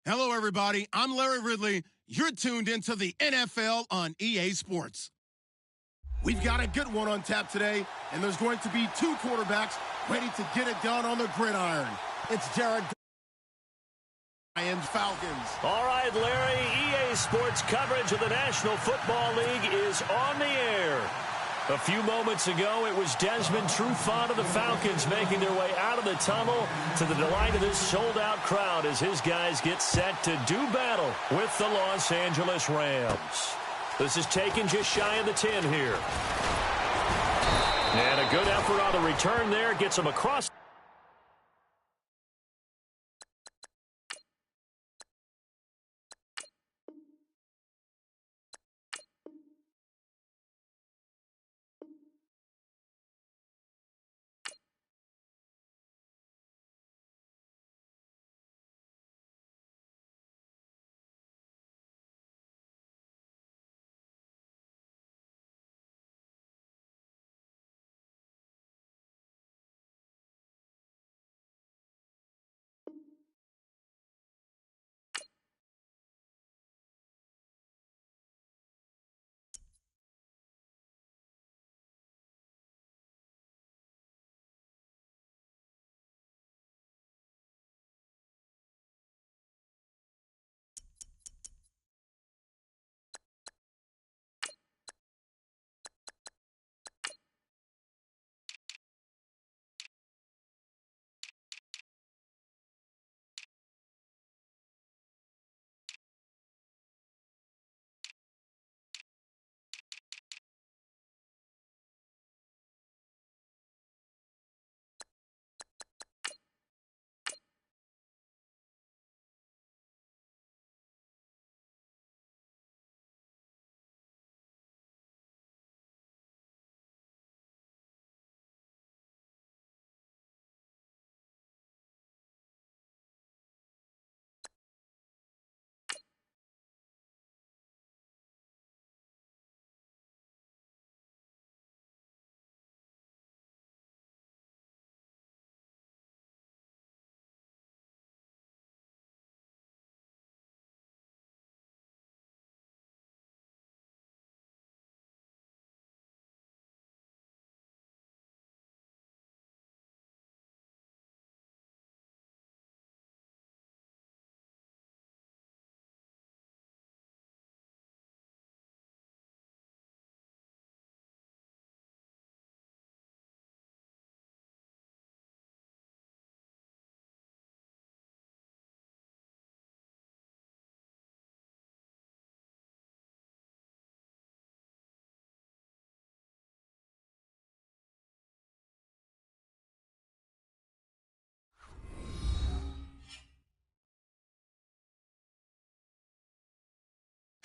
Hello, everybody. I'm Larry Ridley. You're tuned into the NFL on EA Sports. We've got a good one on tap today, and there's going to be two quarterbacks ready to get it done on the gridiron. It's Jared and Falcons. All right, Larry, EA Sports coverage of the National Football League is on the air. A few moments ago, it was Desmond Trufant of the Falcons making their way out of the tunnel to the delight of this sold-out crowd as his guys get set to do battle with the Los Angeles Rams. This is taken just shy of the 10 here. And a good effort on the return there gets him across.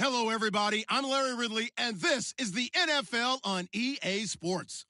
Hello, everybody. I'm Larry Ridley, and this is the NFL on EA Sports.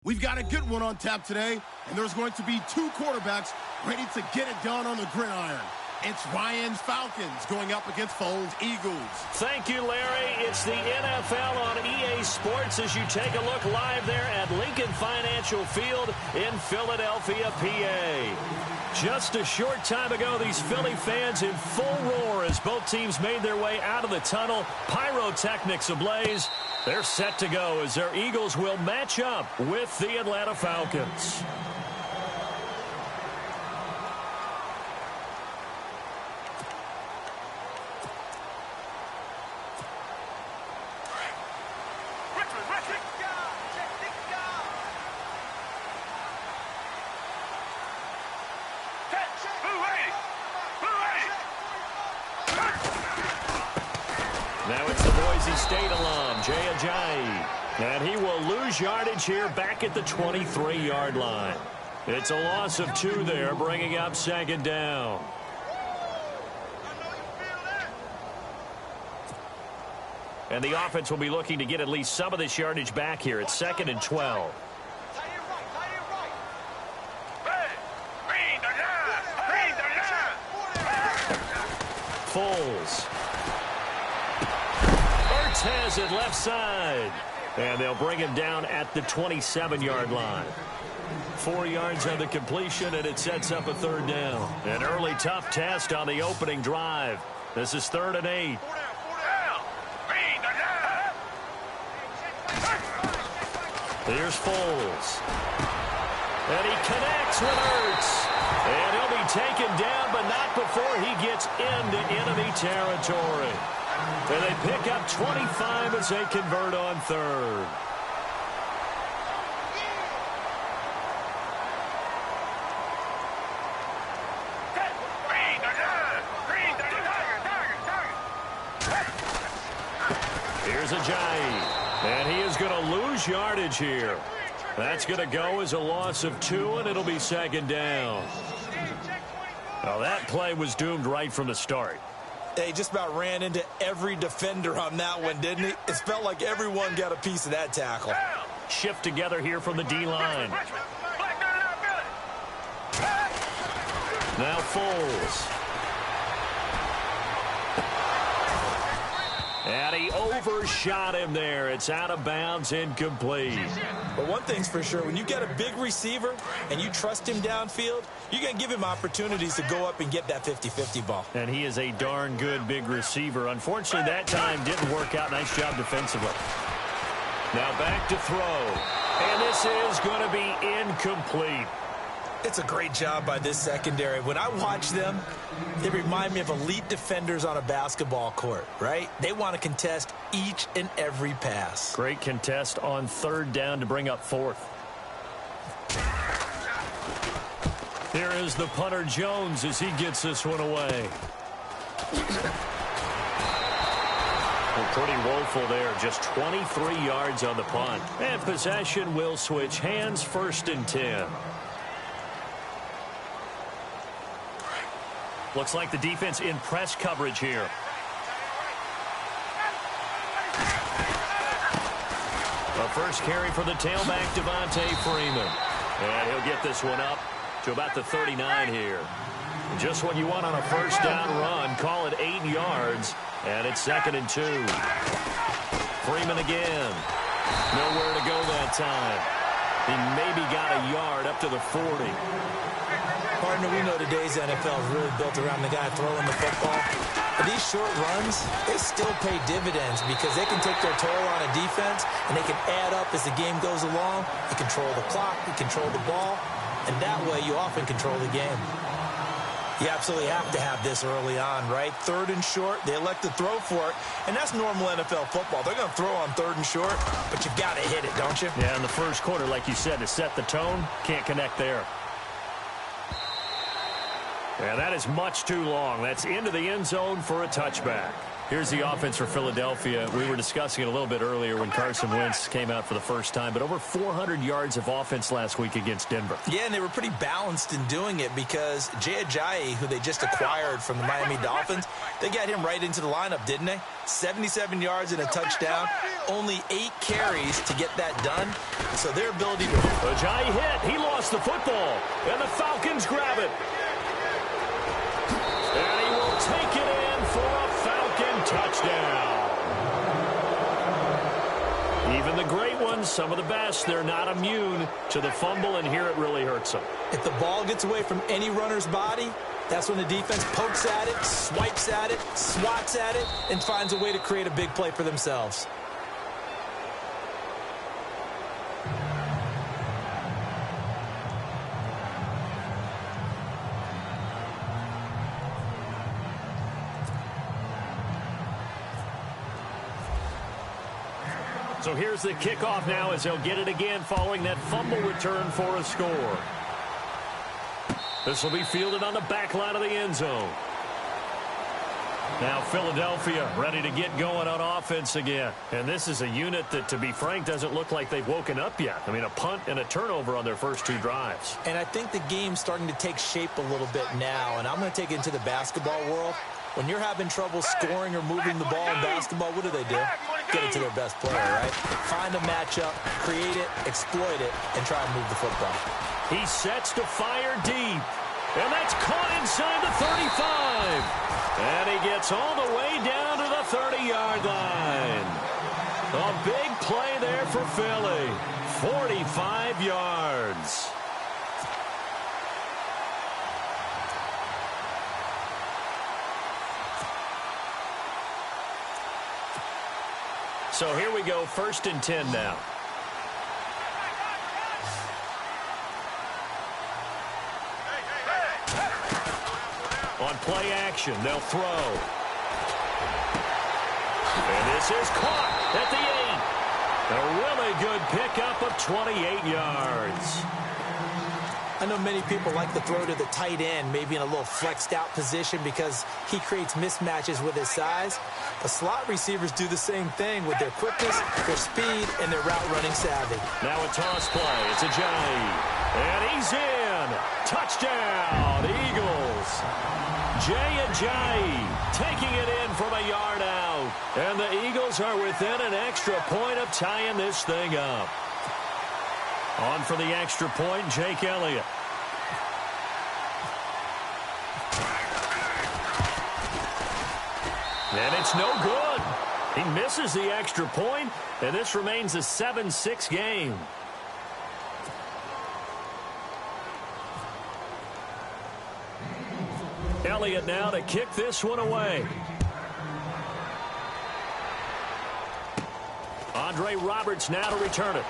We've got a good one on tap today, and there's going to be two quarterbacks ready to get it done on the gridiron. It's Ryan's Falcons going up against Foles' Eagles. Thank you, Larry. It's the NFL on EA Sports as you take a look live there at Lincoln Financial Field in Philadelphia, PA. Just a short time ago, these Philly fans in full roar as both teams made their way out of the tunnel. Pyrotechnics ablaze. They're set to go as their Eagles will match up with the Atlanta Falcons. Now it's the Boise State alum, Jay Ajayi. And he will lose yardage here back at the 23-yard line. It's a loss of 2 there, bringing up second down. And the offense will be looking to get at least some of this yardage back here. It's 2nd and 12. Foles. Has it left side. And they'll bring him down at the 27-yard line. 4 yards on the completion, and it sets up a third down. An early tough test on the opening drive. This is 3rd and 8. Here's Foles. And he connects with Ertz. And he'll be taken down, but not before he gets into enemy territory. And they pick up 25 as they convert on 3rd. Here's Ajayi. And he is going to lose yardage here. That's going to go as a loss of 2, and it'll be 2nd down. Well, that play was doomed right from the start. He just about ran into every defender on that one, didn't he? It felt like everyone got a piece of that tackle. Shift together here from the D-line. Now Foles. And he overshot him there. It's out of bounds, incomplete. But one thing's for sure, when you get a big receiver and you trust him downfield, you're going to give him opportunities to go up and get that 50-50 ball. And he is a darn good big receiver. Unfortunately, that time didn't work out. Nice job defensively. Now back to throw. And this is going to be incomplete. It's a great job by this secondary. When I watch them, they remind me of elite defenders on a basketball court, right? They want to contest each and every pass. Great contest on 3rd down to bring up 4th. Here is the punter Jones as he gets this one away. Well, pretty woeful there. Just 23 yards on the punt. And possession will switch hands. 1st and 10. Looks like the defense in press coverage here. A first carry for the tailback, Devontae Freeman. And he'll get this one up to about the 39 here. Just what you want on a first down run. Call it 8 yards. And it's 2nd and 2. Freeman again. Nowhere to go that time. He maybe got a yard up to the 40. Partner, we know today's NFL is really built around the guy throwing the football. But these short runs, they still pay dividends because they can take their toll on a defense and they can add up as the game goes along. You control the clock, you control the ball, and that way you often control the game. You absolutely have to have this early on, right? 3rd and short, they elect to throw for it, and that's normal NFL football. They're going to throw on 3rd and short, but you've got to hit it, don't you? Yeah, in the first quarter, like you said, to set the tone, can't connect there. Yeah, that is much too long. That's into the end zone for a touchback. Here's the offense for Philadelphia. We were discussing it a little bit earlier when Carson Wentz came out for the first time, but over 400 yards of offense last week against Denver. Yeah, and they were pretty balanced in doing it because Jay Ajayi, who they just acquired from the Miami Dolphins, they got him right into the lineup, didn't they? 77 yards and a touchdown, only 8 carries to get that done. So their ability to... Ajayi hit. He lost the football, and the Falcons grab it. And he will take it in for a Falcon touchdown. Even the great ones, some of the best, they're not immune to the fumble, and here it really hurts them. If the ball gets away from any runner's body, that's when the defense pokes at it, swipes at it, swats at it, and finds a way to create a big play for themselves. So here's the kickoff now as they'll get it again following that fumble return for a score. This will be fielded on the back line of the end zone. Now Philadelphia ready to get going on offense again. And this is a unit that, to be frank, doesn't look like they've woken up yet. I mean, a punt and a turnover on their first 2 drives. And I think the game's starting to take shape a little bit now. And I'm going to take it into the basketball world. When you're having trouble scoring or moving the ball in basketball, what do? Get it to their best player, right? Find a matchup, create it, exploit it, and try and move the football. He sets to fire deep. And that's caught inside the 35. And he gets all the way down to the 30-yard line. A big play there for Philly. 45 yards. So here we go, 1st and 10 now. On play action, they'll throw. And this is caught at the 8. A really good pickup of 28 yards. I know many people like to throw to the tight end, maybe in a little flexed out position because he creates mismatches with his size. But slot receivers do the same thing with their quickness, their speed, and their route running savvy. Now a toss play. It's Ajayi. And he's in. Touchdown, Eagles. Ajayi taking it in from a yard out. And the Eagles are within an extra point of tying this thing up. On for the extra point, Jake Elliott. And it's no good. He misses the extra point, and this remains a 7-6 game. Elliott now to kick this one away. Andre Roberts now to return it.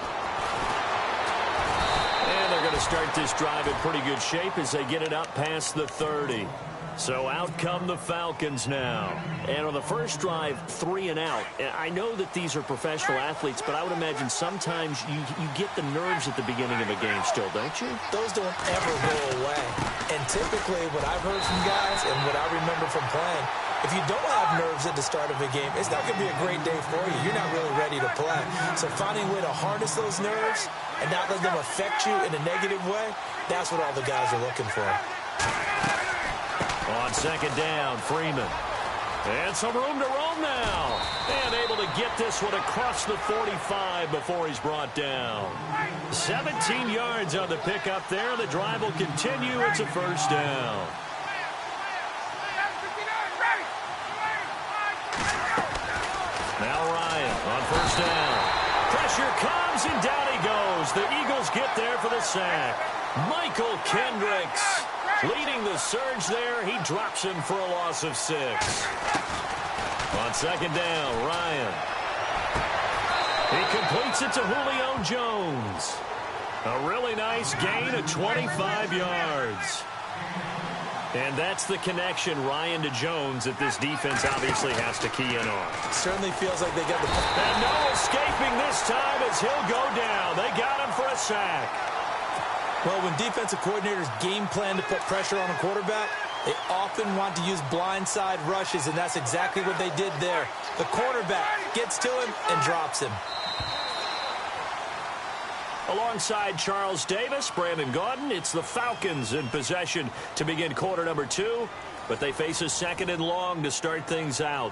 And they're going to start this drive in pretty good shape as they get it up past the 30. So out come the Falcons now. And on the first drive, 3 and out. And I know that these are professional athletes, but I would imagine sometimes you get the nerves at the beginning of a game still, don't you? Those don't ever go away. And typically what I've heard from guys and what I remember from playing, if you don't have nerves at the start of a game, it's not going to be a great day for you. You're not really ready to play. So finding a way to harness those nerves and not let them affect you in a negative way, that's what all the guys are looking for. On second down, Freeman. And some room to roam now. And able to get this one across the 45 before he's brought down. 17 yards on the pickup there. The drive will continue. It's a first down. Now Ryan on first down. Pressure comes and down he goes. The Eagles get there for the sack. Michael Kendricks leading the surge there. He drops him for a loss of 6. On second down, Ryan. He completes it to Julio Jones. A really nice gain of 25 yards. And that's the connection, Ryan to Jones, that this defense obviously has to key in on. Certainly feels like they got the... And no escaping this time as he'll go down. They got him for a sack. Well, when defensive coordinators game plan to put pressure on a quarterback, they often want to use blindside rushes, and that's exactly what they did there. The quarterback gets to him and drops him. Alongside Charles Davis, Brandon Gaudin, it's the Falcons in possession to begin quarter number 2, but they face a second and long to start things out.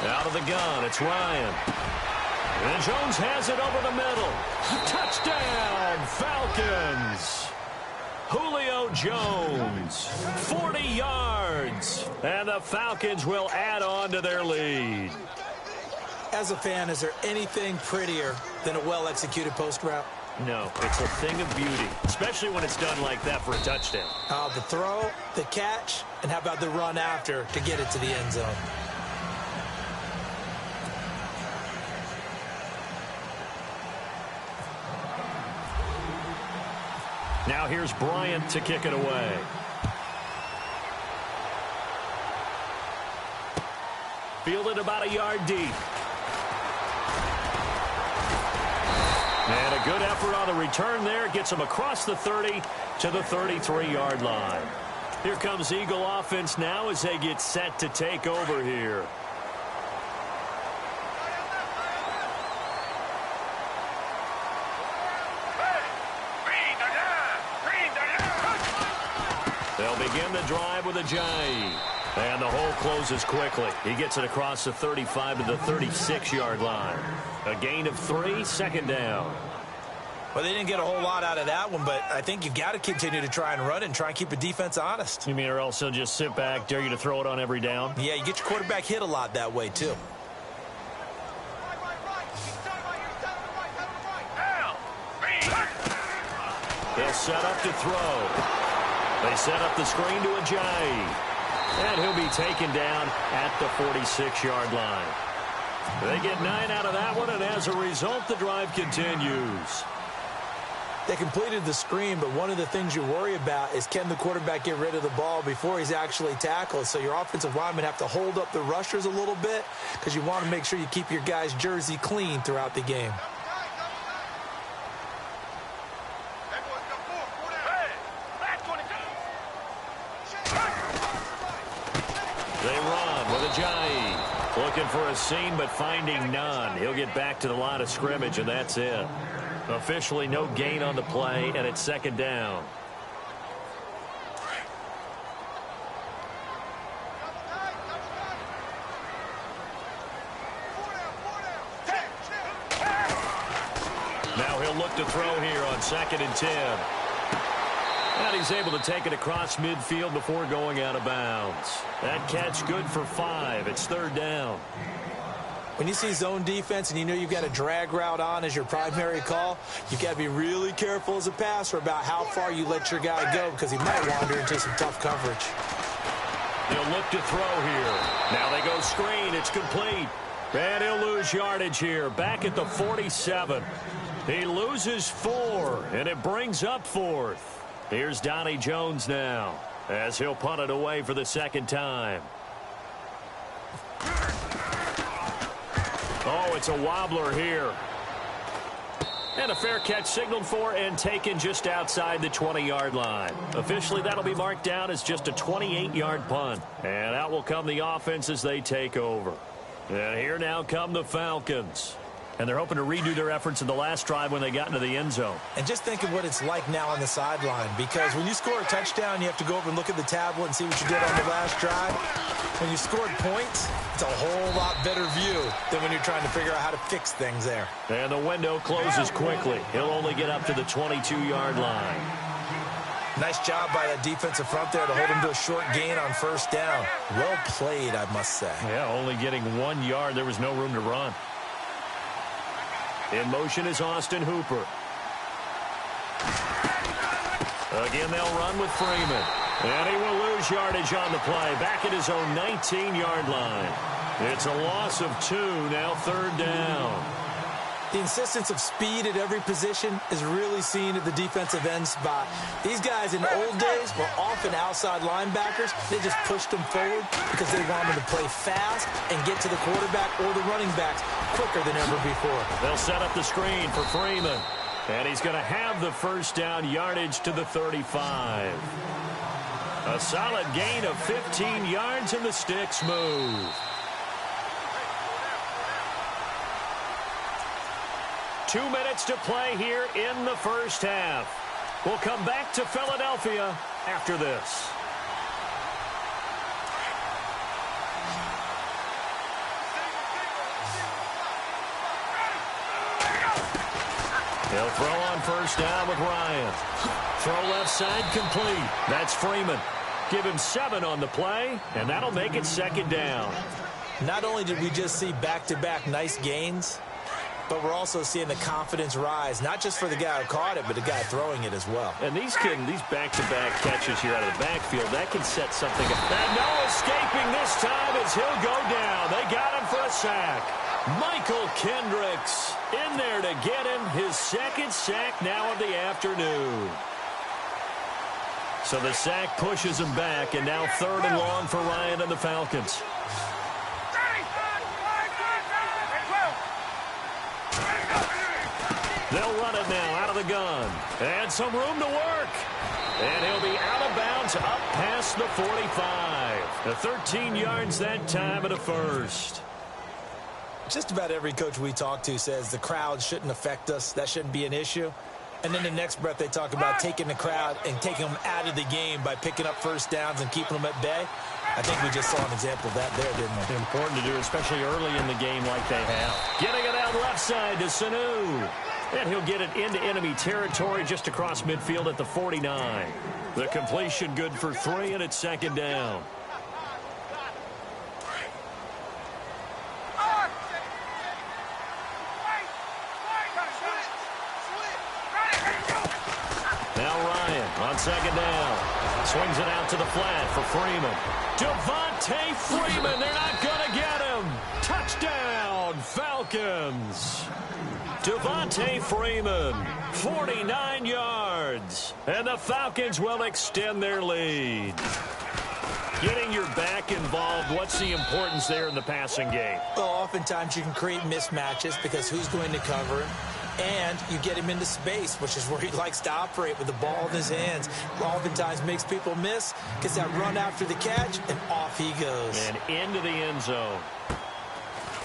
Out of the gun, it's Ryan. And Jones has it over the middle. Touchdown, Falcons. Julio Jones, 40 yards. And the Falcons will add on to their lead. As a fan, is there anything prettier than a well-executed post route? No, it's a thing of beauty, especially when it's done like that for a touchdown. The throw, the catch, and how about the run after to get it to the end zone? Now here's Bryant to kick it away. Fielded about a yard deep. And a good effort on the return there. Gets him across the 30 to the 33-yard line. Here comes Eagle offense now as they get set to take over here. They'll begin the drive with Ajayi. And the hole closes quickly. He gets it across the 35 to the 36-yard line. A gain of 3, second down. Well, they didn't get a whole lot out of that one, but I think you've got to continue to try and run and try and keep the defense honest. You mean or else they'll just sit back, dare you to throw it on every down? Yeah, you get your quarterback hit a lot that way, too. They'll set up to throw. They set up the screen to Ajayi. And he'll be taken down at the 46-yard line. They get 9 out of that one, and as a result, the drive continues. They completed the screen, but one of the things you worry about is can the quarterback get rid of the ball before he's actually tackled? So your offensive linemen have to hold up the rushers a little bit because you want to make sure you keep your guy's jersey clean throughout the game. They run with Ajayi. Looking for a seam, but finding none. He'll get back to the line of scrimmage, and that's it. Officially no gain on the play, and it's second down. Now he'll look to throw here on 2nd and 10. And he's able to take it across midfield before going out of bounds. That catch good for 5. It's 3rd down. When you see zone defense and you know you've got a drag route on as your primary call, you've got to be really careful as a passer about how far you let your guy go because he might wander into some tough coverage. He'll look to throw here. Now they go screen. It's complete. And he'll lose yardage here. Back at the 47. He loses 4, and it brings up 4th. Here's Donnie Jones now as he'll punt it away for the 2nd time. Oh, it's a wobbler here. And a fair catch signaled for and taken just outside the 20-yard line. Officially, that'll be marked down as just a 28-yard punt. And out will come the offense as they take over. And here now come the Falcons. And they're hoping to redo their efforts in the last drive when they got into the end zone. And just think of what it's like now on the sideline, because when you score a touchdown, you have to go over and look at the tablet and see what you did on the last drive. When you scored points, it's a whole lot better view than when you're trying to figure out how to fix things there. And the window closes quickly. He'll only get up to the 22-yard line. Nice job by that defensive front there to hold him to a short gain on 1st down. Well played, I must say. Yeah, only getting 1 yard. There was no room to run. In motion is Austin Hooper. Again, they'll run with Freeman. And he will lose yardage on the play. Back at his own 19-yard line. It's a loss of 2, now 3rd down. The insistence of speed at every position is really seen at the defensive end spot. These guys in the old days were often outside linebackers. They just pushed them forward because they wanted to play fast and get to the quarterback or the running backs quicker than ever before. They'll set up the screen for Freeman. And he's going to have the 1st down, yardage to the 35. A solid gain of 15 yards, and the sticks move. Two minutes to play here in the 1st half. We'll come back to Philadelphia after this. He'll throw on 1st down with Ryan. Throw left side complete. That's Freeman. Give him 7 on the play, and that'll make it 2nd down. Not only did we just see back-to-back nice gains, but we're also seeing the confidence rise, not just for the guy who caught it, but the guy throwing it as well. And these back-to-back catches here out of the backfield, that can set something up. And no escaping this time as he'll go down. They got him for a sack. Michael Kendricks in there to get him his 2nd sack now of the afternoon. So the sack pushes him back, and now 3rd and long for Ryan and the Falcons. They'll run it now out of the gun. And some room to work. And he'll be out of bounds up past the 45. The 13 yards that time and a 1st. Just about every coach we talk to says the crowd shouldn't affect us. That shouldn't be an issue. And then the next breath they talk about taking the crowd and taking them out of the game by picking up 1st downs and keeping them at bay. I think we just saw an example of that there, didn't we? Important to do, especially early in the game like they have. Getting it out left side to Sanu. And he'll get it into enemy territory just across midfield at the 49. The completion good for 3, and it's 2nd down. Now Ryan on second down. Swings it out to the flat for Freeman. Devontae Freeman, they're not going to get him. Touchdown, Falcons. Devontae Freeman, 49 yards. And the Falcons will extend their lead. Getting your back involved, what's the importance there in the passing game? Well, oftentimes you can create mismatches because who's going to cover him? And you get him into space, which is where he likes to operate with the ball in his hands. Oftentimes makes people miss, gets that run after the catch, and off he goes. And into the end zone.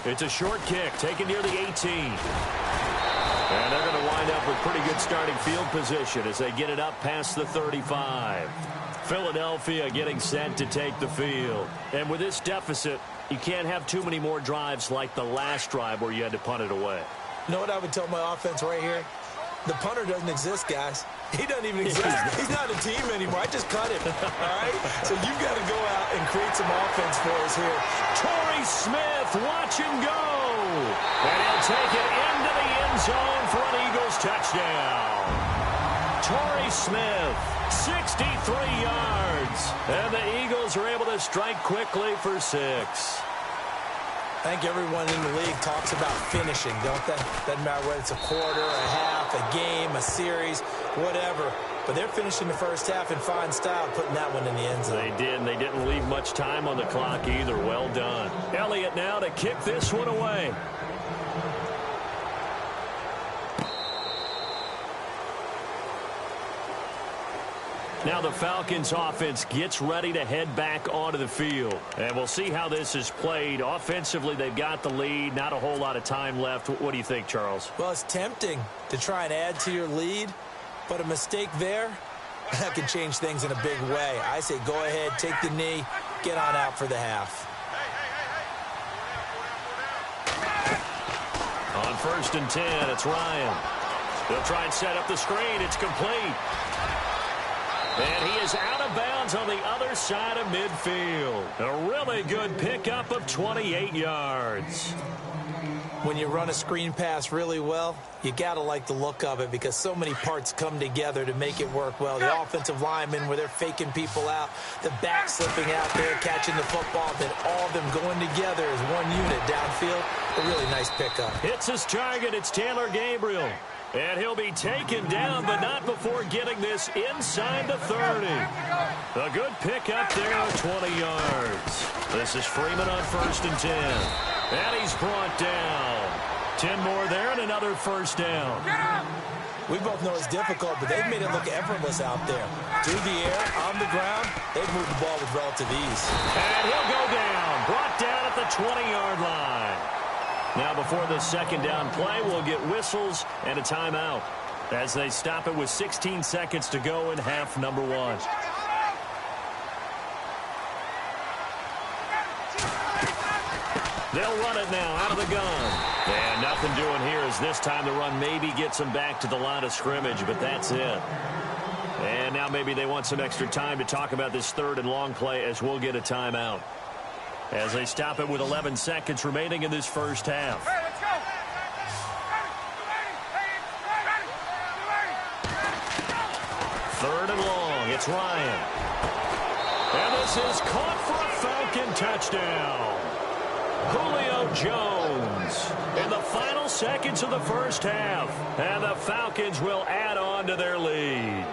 It's a short kick, taken near the 18. And they're going to wind up with pretty good starting field position as they get it up past the 35. Philadelphia getting set to take the field. And with this deficit, you can't have too many more drives like the last drive where you had to punt it away. You know what I would tell my offense right here? The punter doesn't exist, guys. He doesn't even exist. He's not a team anymore. I just cut him, all right? So you've got to go out and create some offense for us here. Torrey Smith, watch him go. And he'll take it into the end zone for an Eagles touchdown. Torrey Smith, 63 yards. And the Eagles are able to strike quickly for 6. I think everyone in the league talks about finishing, don't they? Doesn't matter whether it's a quarter, a half, a game, a series, whatever. But they're finishing the first half in fine style, putting that one in the end zone. They did, and they didn't leave much time on the clock either. Well done. Elliott now to kick this one away. Now the Falcons offense gets ready to head back onto the field. And we'll see how this is played. Offensively, they've got the lead. Not a whole lot of time left. What do you think, Charles? Well, it's tempting to try and add to your lead, but a mistake there, that can change things in a big way. I say go ahead, take the knee, get on out for the half. On 1st and 10, it's Ryan. They'll try and set up the screen. It's complete. And he is out of bounds on the other side of midfield. A really good pickup of 28 yards. When you run a screen pass really well, you got to like the look of it because so many parts come together to make it work well. The offensive linemen where they're faking people out, the back slipping out there, catching the football, then all of them going together as one unit downfield. A really nice pickup. Hits his target. It's Taylor Gabriel. And he'll be taken down, but not before getting this inside the 30. A good pickup there of 20 yards. This is Freeman on 1st and 10. And he's brought down. 10 more there and another first down. We both know it's difficult, but they've made it look effortless out there. Through the air, on the ground, they've moved the ball with relative ease. And he'll go down. Brought down at the 20-yard line. Now before the second down play, we'll get whistles and a timeout as they stop it with 16 seconds to go in half number 1. They'll run it now out of the gun. And nothing doing here as this time the run maybe gets them back to the line of scrimmage, but that's it. And now maybe they want some extra time to talk about this 3rd and long play as we'll get a timeout. As they stop it with 11 seconds remaining in this first half. Hey, let's go. 3rd and long. It's Ryan. And this is caught for a Falcon touchdown. Julio Jones in the final seconds of the first half. And the Falcons will add on to their lead.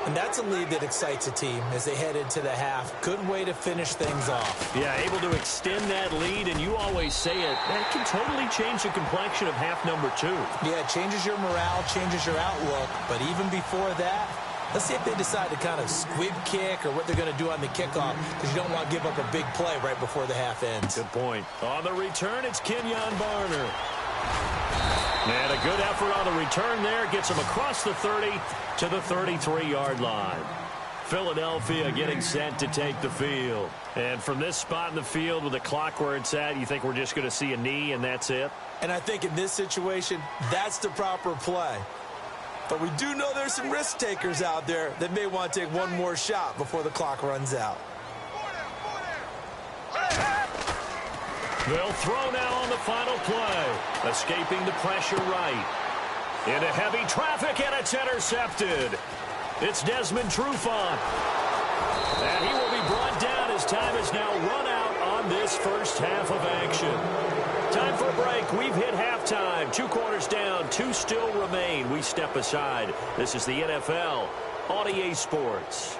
And that's a lead that excites a team as they head into the half. Good way to finish things off. Yeah, able to extend that lead, and you always say it, that can totally change the complexion of half number 2. Yeah, it changes your morale, changes your outlook. But even before that, let's see if they decide to kind of squib kick or what they're going to do on the kickoff, because you don't want to give up a big play right before the half ends. Good point. On the return, it's Kenyon Barner. And a good effort on the return there. Gets him across the 30 to the 33-yard line. Philadelphia getting set to take the field. And from this spot in the field with the clock where it's at, you think we're just going to see a knee and that's it? And I think in this situation, that's the proper play. But we do know there's some risk takers out there that may want to take one more shot before the clock runs out. They'll throw now on the final play. Escaping the pressure right. Into heavy traffic, and it's intercepted. It's Desmond Trufant. And he will be brought down as time is now run out on this first half of action. Time for a break. We've hit halftime. 2 quarters down, 2 still remain. We step aside. This is the NFL on EA Sports.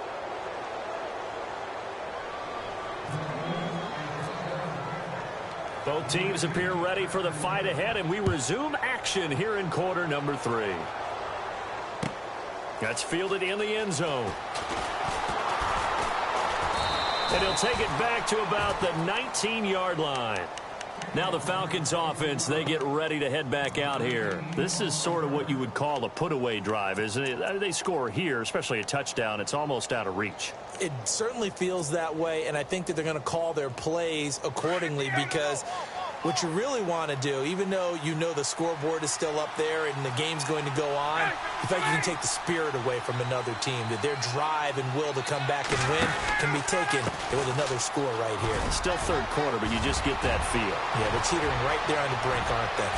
Both teams appear ready for the fight ahead, and we resume action here in quarter number 3. That's fielded in the end zone. And he'll take it back to about the 19-yard line. Now the Falcons offense, they get ready to head back out here. This is sort of what you would call a put-away drive, isn't it? They score here, especially a touchdown. It's almost out of reach. It certainly feels that way, and I think that they're going to call their plays accordingly, because what you really want to do, even though you know the scoreboard is still up there and the game's going to go on, in fact, you can take the spirit away from another team, that their drive and will to come back and win can be taken with another score right here. It's still third quarter, but you just get that feel. Yeah, they're teetering right there on the brink, aren't they?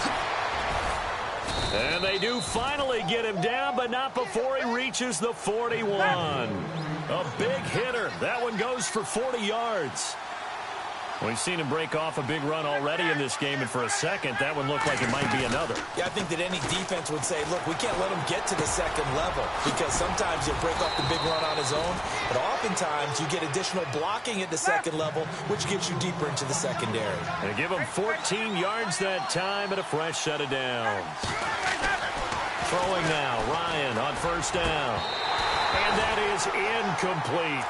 And they do finally get him down, but not before he reaches the 41. A big hitter. That one goes for 40 yards. We've seen him break off a big run already in this game, and for a second, that one looked like it might be another. Yeah, I think that any defense would say, look, we can't let him get to the second level, because sometimes he'll break off the big run on his own, but oftentimes you get additional blocking at the second level, which gets you deeper into the secondary. They give him 14 yards that time and a fresh set of downs. Throwing now, Ryan on first down. And that is incomplete.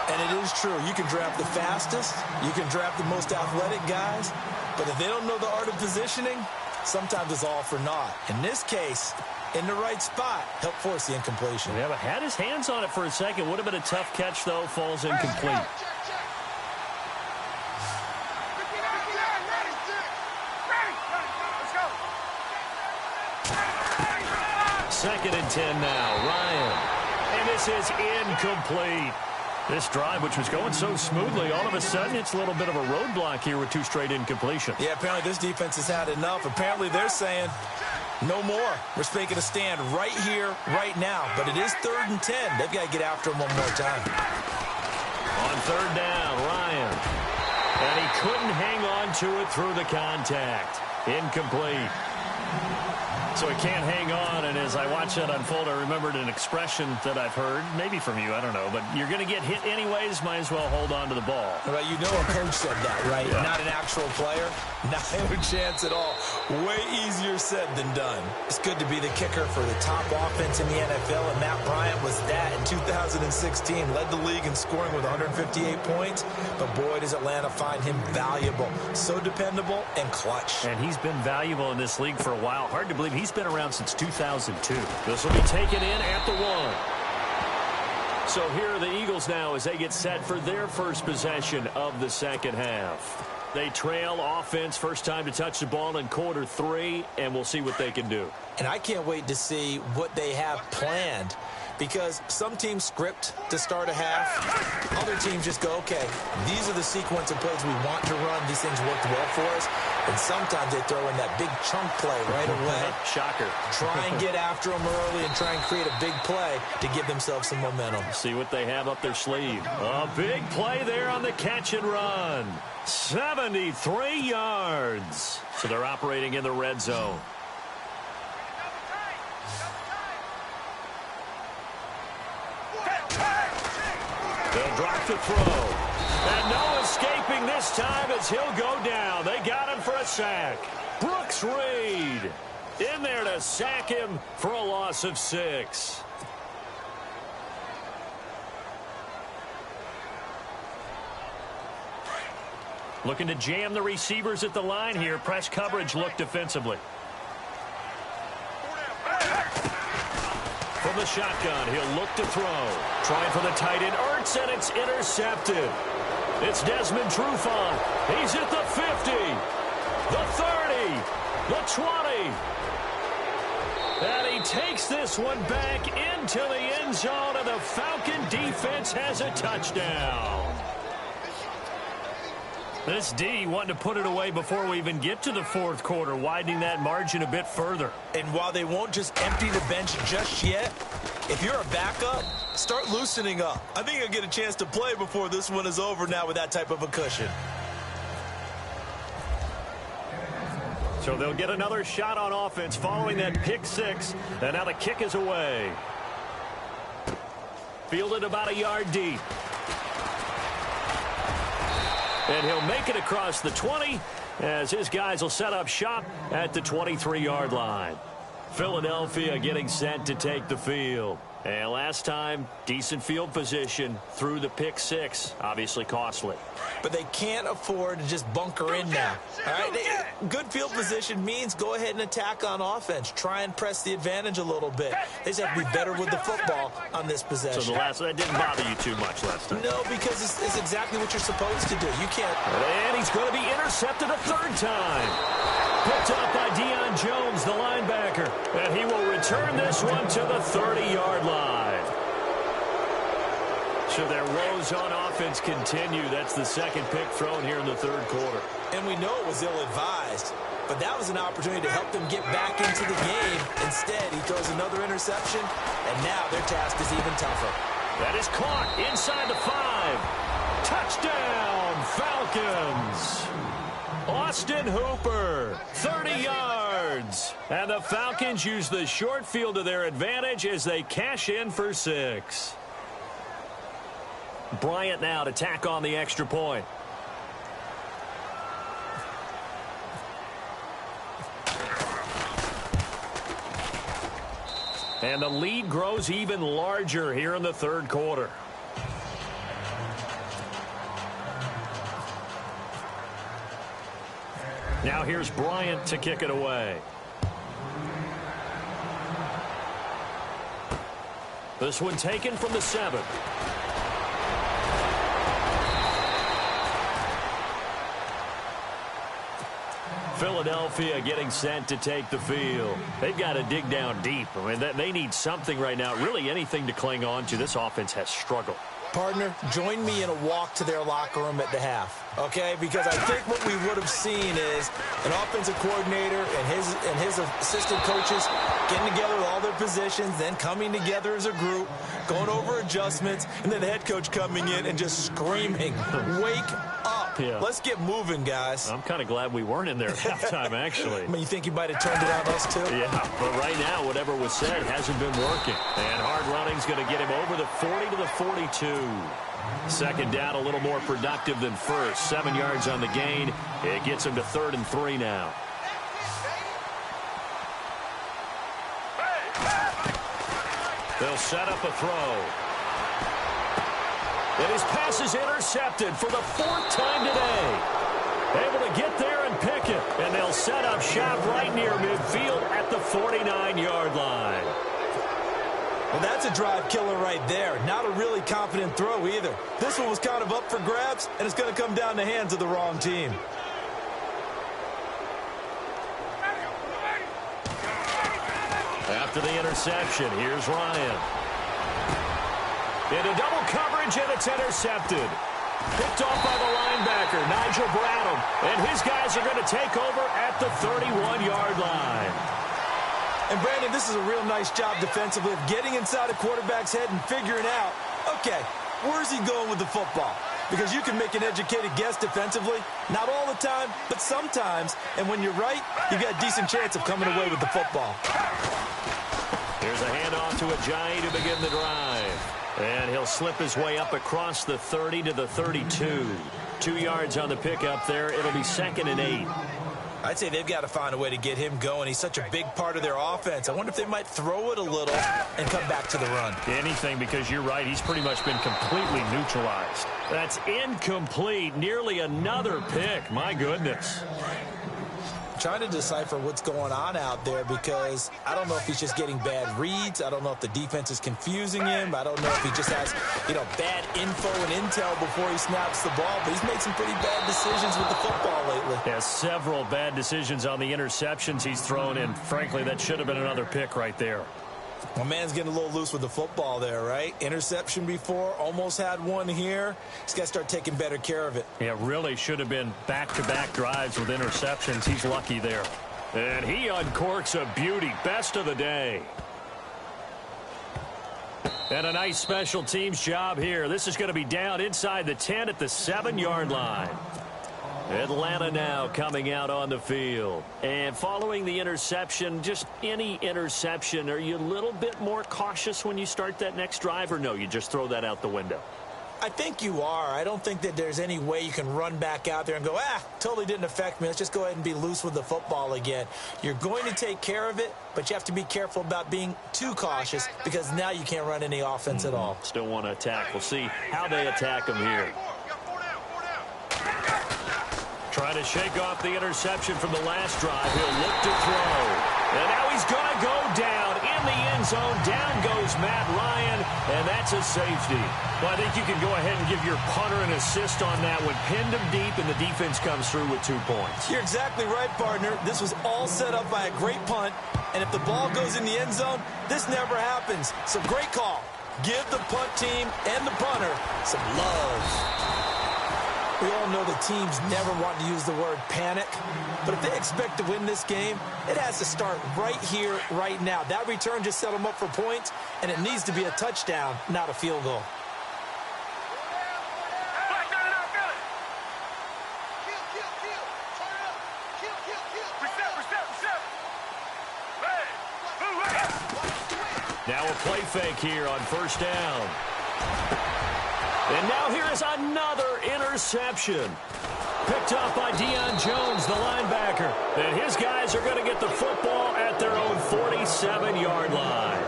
And it is true. You can draft the fastest. You can draft the most athletic guys. But if they don't know the art of positioning, sometimes it's all for naught. In this case, in the right spot, help force the incompletion. Yeah, but had his hands on it for a second. Would have been a tough catch, though. Falls incomplete. Second and 10 now. Ryan. And this is incomplete. This drive, which was going so smoothly, all of a sudden it's a little bit of a roadblock here with 2 straight incompletions. Yeah, apparently this defense has had enough. Apparently they're saying, no more. We're making a stand right here, right now. But it is 3rd and 10. They've got to get after him one more time. On 3rd down, Ryan. And he couldn't hang on to it through the contact. Incomplete. So he can't hang on, and as I watch that unfold, I remembered an expression that I've heard, maybe from you, I don't know, but you're going to get hit anyways, might as well hold on to the ball. Well, you know a coach said that, right? Yeah. Not an actual player. Not a chance at all. Way easier said than done. It's good to be the kicker for the top offense in the NFL, and Matt Bryant was that in 2016. Led the league in scoring with 158 points, but boy, does Atlanta find him valuable. So dependable and clutch. And he's been valuable in this league for a while. Hard to believe he's been around since 2002. This will be taken in at the 1. So here are the Eagles now as they get set for their first possession of the second half. They trail offense, first time to touch the ball in quarter 3, and we'll see what they can do. And I can't wait to see what they have planned, because some teams script to start a half. Other teams just go, okay, these are the sequence of plays we want to run. These things worked well for us. And sometimes they throw in that big chunk play right away. Shocker. Try and get after them early and try and create a big play to give themselves some momentum. See what they have up their sleeve. A big play there on the catch and run. 73 yards. So they're operating in the red zone. They'll drop the throw. And no escaping this time as he'll go down. They got him for a sack. Brooks Reed in there to sack him for a loss of 6. Looking to jam the receivers at the line here. Press coverage look defensively. From the shotgun, he'll look to throw. Trying for the tight end, Ertz, and it's intercepted. It's Desmond Trufant. He's at the 50, the 30, the 20. And he takes this one back into the end zone, and the Falcon defense has a touchdown. This D wanting to put it away before we even get to the fourth quarter, widening that margin a bit further. And while they won't just empty the bench just yet, if you're a backup, start loosening up. I think you'll get a chance to play before this one is over now with that type of a cushion. So they'll get another shot on offense following that pick six. And now the kick is away. Fielded about a yard deep. And he'll make it across the 20 as his guys will set up shop at the 23-yard line. Philadelphia getting set to take the field. And last time, decent field position through the pick six. Obviously costly. But they can't afford to just bunker in now. All right, good field position means go ahead and attack on offense. Try and press the advantage a little bit. They just have to be better with the football on this possession. So that didn't bother you too much last time? No, because it's exactly what you're supposed to do. You can't. And he's going to be intercepted a third time. Picked up by Deion Jones, the linebacker. And he will return this one to the 30-yard line. So their woes on offense continue. That's the second pick thrown here in the third quarter. And we know it was ill-advised, but that was an opportunity to help them get back into the game. Instead, he throws another interception, and now their task is even tougher. That is caught inside the 5. Touchdown, Falcons. Austin Hooper, 30 yards. And the Falcons use the short field to their advantage as they cash in for 6. Bryant now to tack on the extra point. And the lead grows even larger here in the third quarter. Now here's Bryant to kick it away. This one taken from the 7. Philadelphia getting set to take the field. They've got to dig down deep. I mean, they need something right now, really anything to cling on to. This offense has struggled. Partner, join me in a walk to their locker room at the half, okay? Because I think what we would have seen is an offensive coordinator and his assistant coaches getting together with all their positions, then coming together as a group, going over adjustments, and then the head coach coming in and just screaming, "Wake up. Yeah. Let's get moving, guys." I'm kind of glad we weren't in there at halftime, actually. I mean, you think he might have turned it on us, too? Yeah, but right now, whatever was said hasn't been working. And hard running's going to get him over the 40 to the 42. Second down, a little more productive than first. 7 yards on the gain. It gets him to 3rd and 3 now. They'll set up a throw. And his pass is intercepted for the 4th time today. Able to get there and pick it. And they'll set up shop right near midfield at the 49-yard line. Well, that's a drive killer right there. Not a really confident throw either. This one was kind of up for grabs, and it's going to come down the hands of the wrong team. After the interception, here's Ryan. Into double coverage, and it's intercepted. Picked off by the linebacker, Nigel Bradham. And his guys are going to take over at the 31-yard line. And, Brandon, this is a real nice job defensively of getting inside a quarterback's head and figuring out, okay, where's he going with the football? Because you can make an educated guess defensively. Not all the time, but sometimes. And when you're right, you've got a decent chance of coming away with the football. Here's a handoff to Ajayi to begin the drive. And he'll slip his way up across the 30 to the 32. 2 yards on the pickup there. It'll be 2nd and 8. I'd say they've got to find a way to get him going. He's such a big part of their offense. I wonder if they might throw it a little and come back to the run. Anything, because you're right. He's pretty much been completely neutralized. That's incomplete. Nearly another pick. My goodness. Trying to decipher what's going on out there because I don't know if he's just getting bad reads. I don't know if the defense is confusing him. I don't know if he just has, bad info and intel before he snaps the ball. But he's made some pretty bad decisions with the football lately. Yeah, several bad decisions on the interceptions he's thrown, and frankly, that should have been another pick right there. My man's getting a little loose with the football there, right? Interception before, almost had one here. He's got to start taking better care of it. Yeah, really should have been back-to-back drives with interceptions. He's lucky there. And he uncorks a beauty. Best of the day. And a nice special teams job here. This is going to be down inside the 10 at the 7-yard line. Atlanta now coming out on the field. And following the interception, just any interception, are you a little bit more cautious when you start that next drive, or no, you just throw that out the window? I think you are. I don't think that there's any way you can run back out there and go, totally didn't affect me. Let's just go ahead and be loose with the football again. You're going to take care of it, but you have to be careful about being too cautious because now you can't run any offense at all. Still want to attack. We'll see how they attack him here. Trying to shake off the interception from the last drive. He'll look to throw. And now he's going to go down in the end zone. Down goes Matt Ryan, and that's a safety. Well, I think you can go ahead and give your punter an assist on that one. Pinned him deep, and the defense comes through with 2 points. You're exactly right, partner. This was all set up by a great punt, and if the ball goes in the end zone, this never happens. So great call. Give the punt team and the punter some love. We all know the teams never want to use the word panic, but if they expect to win this game, it has to start right here, right now. That return just set them up for points, and it needs to be a touchdown, not a field goal. Now a play fake here on first down. And now here is another interception. Picked off by Deion Jones, the linebacker. And his guys are going to get the football at their own 47-yard line.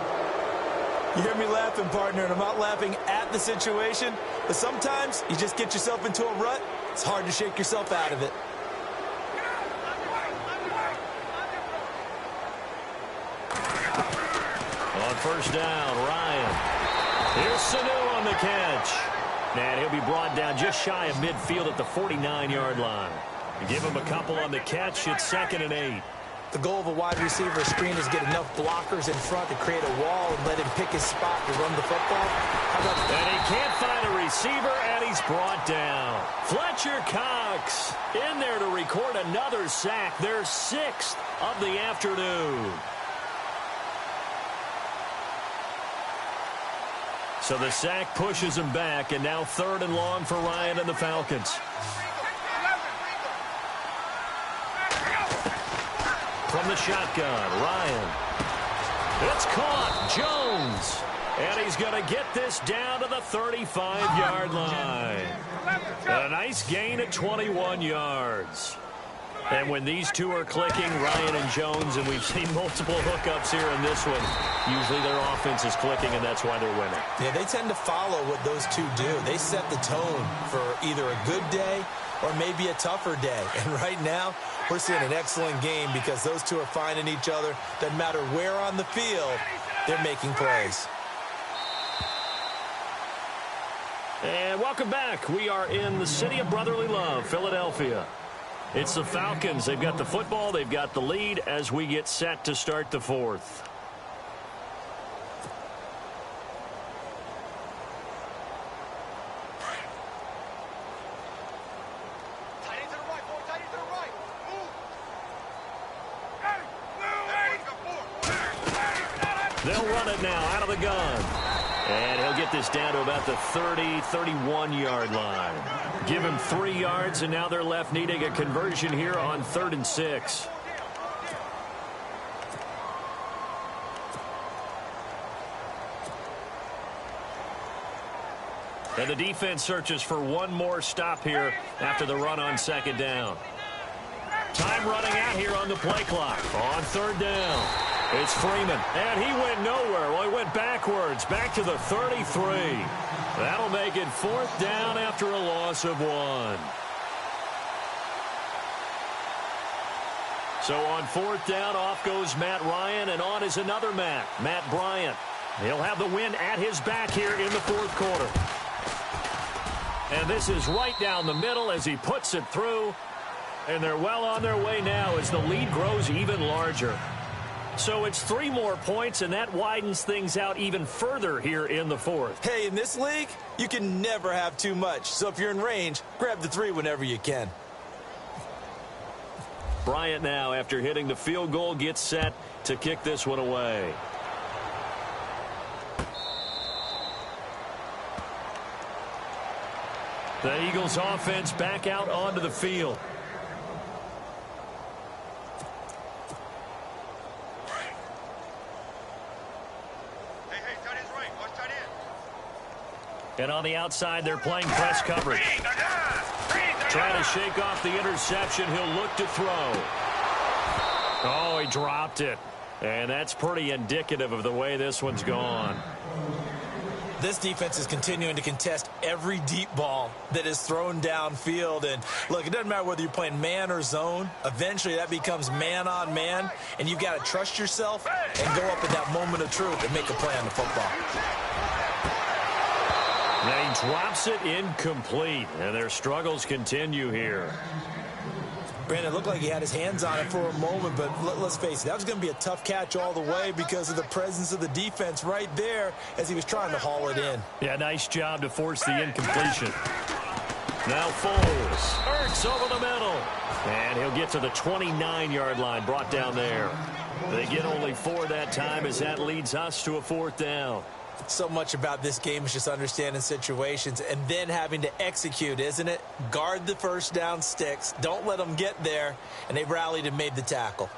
You hear me laughing, partner, and I'm not laughing at the situation, but sometimes you just get yourself into a rut. It's hard to shake yourself out of it. On first down, Ryan. Here's Sanu on the catch. And he'll be brought down just shy of midfield at the 49-yard line. Give him a couple on the catch. It's 2nd and 8. The goal of a wide receiver screen is get enough blockers in front to create a wall and let him pick his spot to run the football. And he can't find a receiver, and he's brought down. Fletcher Cox in there to record another sack. Their 6th of the afternoon. So the sack pushes him back, and now 3rd and long for Ryan and the Falcons. From the shotgun, Ryan. It's caught. Jones. And he's going to get this down to the 35-yard line. And a nice gain at 21 yards. And when these two are clicking, Ryan and Jones, and we've seen multiple hookups here in this one, usually their offense is clicking, and that's why they're winning. Yeah, they tend to follow what those two do. They set the tone for either a good day or maybe a tougher day. And right now, we're seeing an excellent game because those two are finding each other. Doesn't matter where on the field, they're making plays. And welcome back. We are in the city of brotherly love, Philadelphia. It's the Falcons. They've got the football. They've got the lead as we get set to start the 4th. They'll run it now out of the gun. And he'll get this down to about the 30, 31-yard line. Give him 3 yards, and now they're left needing a conversion here on 3rd and 6. And the defense searches for one more stop here after the run on 2nd down. Time running out here on the play clock. On 3rd down. It's Freeman, and he went nowhere. Well, he went backwards, back to the 33. That'll make it 4th down after a loss of 1. So on 4th down, off goes Matt Ryan, and on is another Matt Bryant. He'll have the win at his back here in the 4th quarter. And this is right down the middle as he puts it through. And they're well on their way now as the lead grows even larger. So it's 3 more points, and that widens things out even further here in the fourth. Hey, in this league, you can never have too much. So if you're in range, grab the 3 whenever you can. Bryant now, after hitting the field goal, gets set to kick this one away. The Eagles offense back out onto the field. And on the outside, they're playing press coverage. Trying to shake off the interception. He'll look to throw. Oh, he dropped it. And that's pretty indicative of the way this one's gone. This defense is continuing to contest every deep ball that is thrown downfield. And, look, it doesn't matter whether you're playing man or zone. Eventually, that becomes man on man. And you've got to trust yourself and go up at that moment of truth and make a play on the football. Now he drops it incomplete, and their struggles continue here. Brandon, it looked like he had his hands on it for a moment, but let's face it, that was going to be a tough catch all the way because of the presence of the defense right there as he was trying to haul it in. Yeah, nice job to force the incompletion. Now Foles. Ertz over the middle. And he'll get to the 29-yard line, brought down there. They get only 4 that time as that leads us to a 4th down. So much about this game is just understanding situations and then having to execute, isn't it? Guard the first down sticks. Don't let them get there. And they rallied and made the tackle.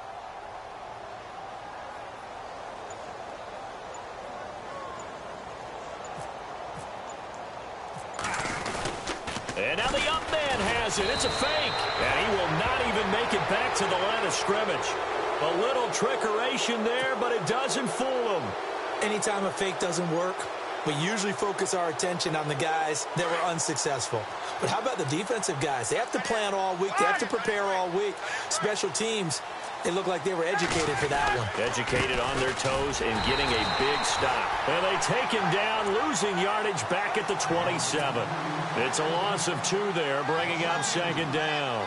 And now the up man has it. It's a fake. And he will not even make it back to the line of scrimmage. A little trickeration there, but it doesn't fool him. Anytime a fake doesn't work, we usually focus our attention on the guys that were unsuccessful. But how about the defensive guys? They have to plan all week. They have to prepare all week. Special teams, they look like they were educated for that one. Educated on their toes and getting a big stop. And they take him down, losing yardage back at the 27. It's a loss of 2 there, bringing up 2nd down.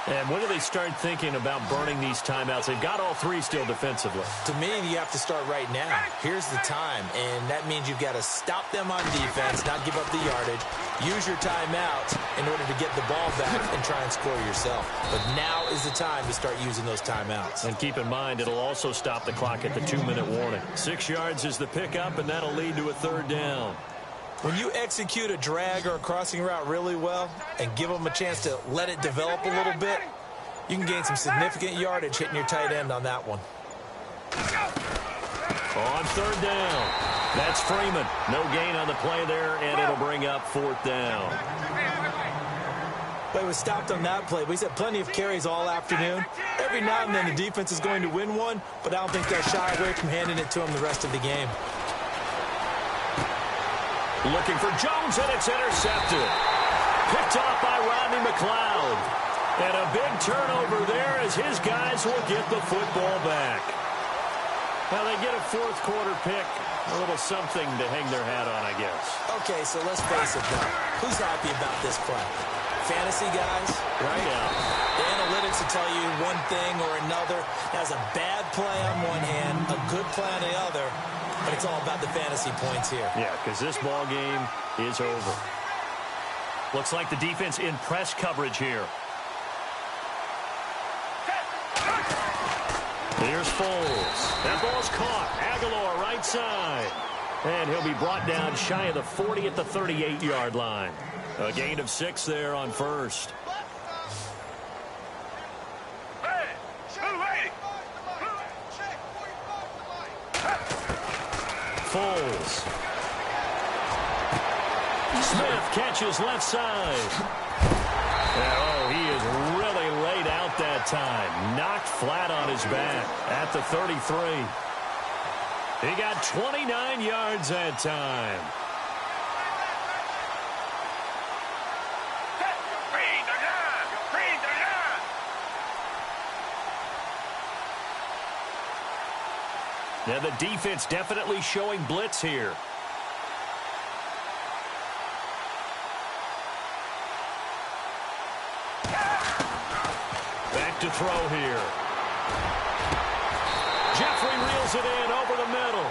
And when do they start thinking about burning these timeouts? They've got all 3 still defensively. To me, you have to start right now. Here's the time, and that means you've got to stop them on defense, not give up the yardage, use your timeouts in order to get the ball back and try and score yourself. But now is the time to start using those timeouts. And keep in mind, it'll also stop the clock at the 2-minute warning. 6 yards is the pickup, and that'll lead to a 3rd down. When you execute a drag or a crossing route really well and give them a chance to let it develop a little bit, you can gain some significant yardage hitting your tight end on that one. On 3rd down, that's Freeman. No gain on the play there, and it'll bring up 4th down. But it was stopped on that play. We've had plenty of carries all afternoon. Every now and then the defense is going to win one, but I don't think they'll shy away from handing it to them the rest of the game. Looking for Jones, and it's intercepted. Picked off by Rodney McLeod. And a big turnover there as his guys will get the football back. Now they get a 4th quarter pick. A little something to hang their hat on, I guess. Okay, so let's face it, though. Who's happy about this play? Fantasy guys, right? Yeah. The analytics will tell you one thing or another. That's a bad play on one hand, a good play on the other. But it's all about the fantasy points here. Yeah, because this ball game is over. Looks like the defense in press coverage here. Here's Foles. That ball's caught. Aguilar right side. And he'll be brought down shy of the 40 at the 38-yard line. A gain of 6 there on 1st. Foles. Smith catches left side. Oh, he is really laid out that time. Knocked flat on his back at the 33. He got 29 yards that time. Now the defense definitely showing blitz here. Back to throw here. it in over the middle.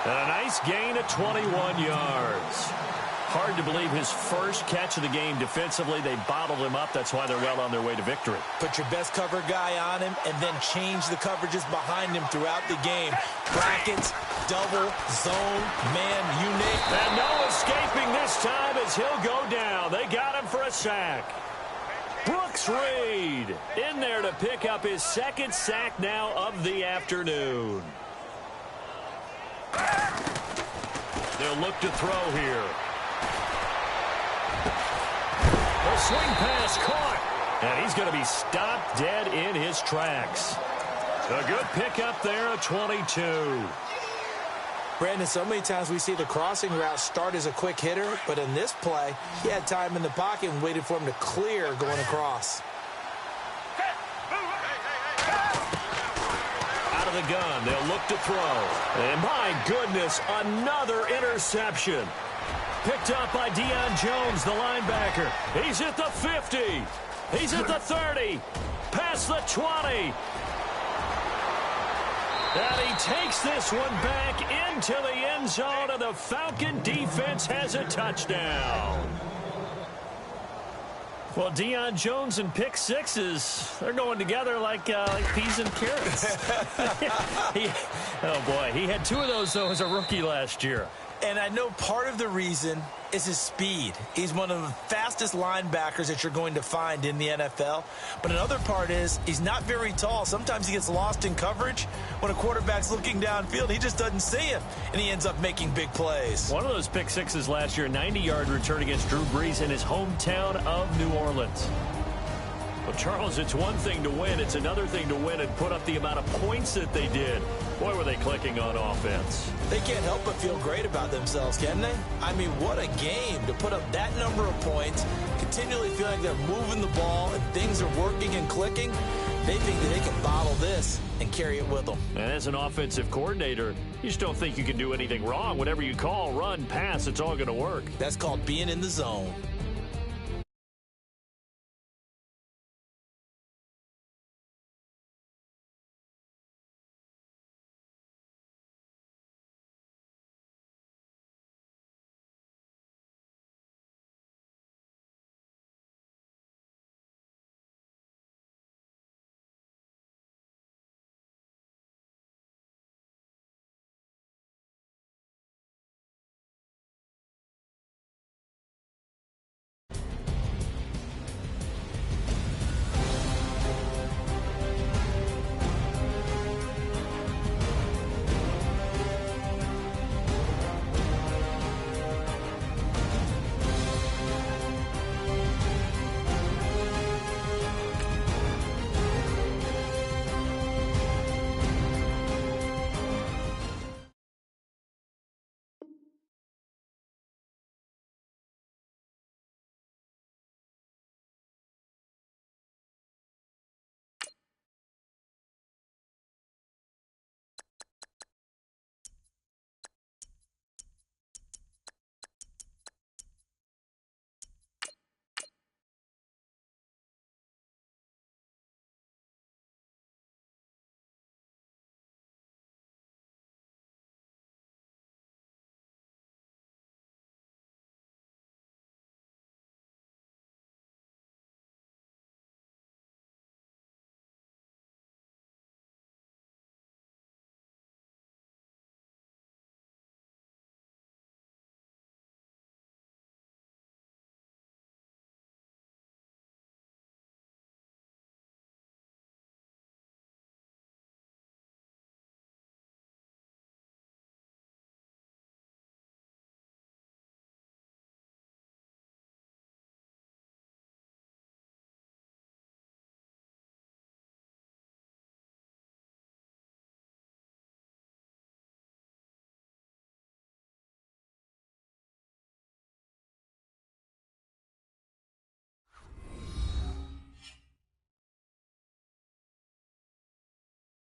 And a nice gain of 21 yards. Hard to believe his first catch of the game defensively. They bottled him up. That's why they're well on their way to victory. Put your best cover guy on him and then change the coverages behind him throughout the game. Brackets, double, zone, man, you name it. And no escaping this time as he'll go down. They got him for a sack. Brooks Reed in there to pick up his second sack now of the afternoon. They'll look to throw here. A swing pass caught. And he's going to be stopped dead in his tracks. A good pickup there at 22. Brandon, so many times we see the crossing route start as a quick hitter, but in this play, he had time in the pocket and waited for him to clear going across. Out of the gun, they'll look to throw. And my goodness, another interception. Picked up by Deion Jones, the linebacker. He's at the 50. He's at the 30. Past the 20. And he takes this one back into the end zone, and the Falcon defense has a touchdown. Well, Deion Jones and pick sixes, they're going together like peas and carrots. Oh, boy, he had two of those, though, as a rookie last year. And I know part of the reason is his speed. He's one of the fastest linebackers that you're going to find in the NFL. But another part is he's not very tall. Sometimes he gets lost in coverage. When a quarterback's looking downfield, he just doesn't see him, and he ends up making big plays. One of those pick sixes last year, 90-yard return against Drew Brees in his hometown of New Orleans. Well, Charles, it's one thing to win. It's another thing to win and put up the amount of points that they did. Boy, were they clicking on offense. They can't help but feel great about themselves, can they? I mean, what a game to put up that number of points, continually feel like they're moving the ball and things are working and clicking. They think that they can bottle this and carry it with them. And as an offensive coordinator, you just don't think you can do anything wrong. Whatever you call, run, pass, it's all going to work. That's called being in the zone.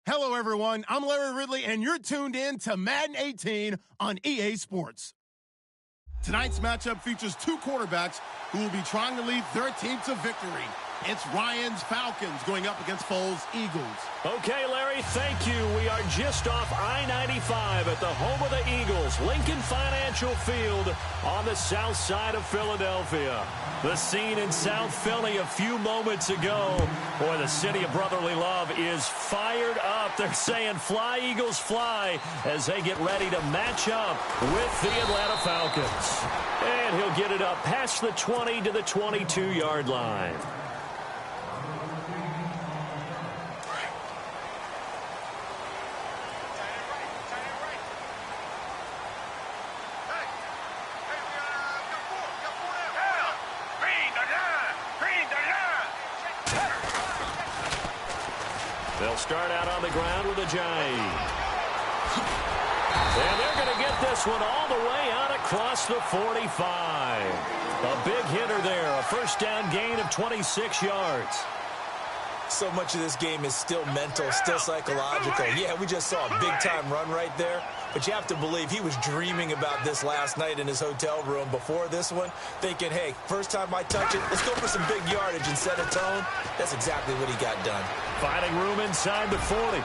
Hello, everyone. I'm Larry Ridley, and you're tuned in to Madden 18 on EA Sports. Tonight's matchup features two quarterbacks who will be trying to lead their team to victory. It's Ryan's Falcons going up against Foles' Eagles. Okay, Larry, thank you. We are just off I-95 at the home of the Eagles, Lincoln Financial Field on the south side of Philadelphia. The scene in South Philly a few moments ago. Boy, the city of brotherly love is fired up. They're saying, fly, Eagles, fly, as they get ready to match up with the Atlanta Falcons. And he'll get it up past the 20 to the 22-yard line. They'll start out on the ground with Ajayi. And they're going to get this one all the way out across the 45. A big hitter there, a first down gain of 26 yards. So much of this game is still mental, still psychological. Yeah, we just saw a big-time run right there, but you have to believe he was dreaming about this last night in his hotel room before this one, thinking, hey, first time I touch it, let's go for some big yardage and set a tone. That's exactly what he got done. Finding room inside the 40.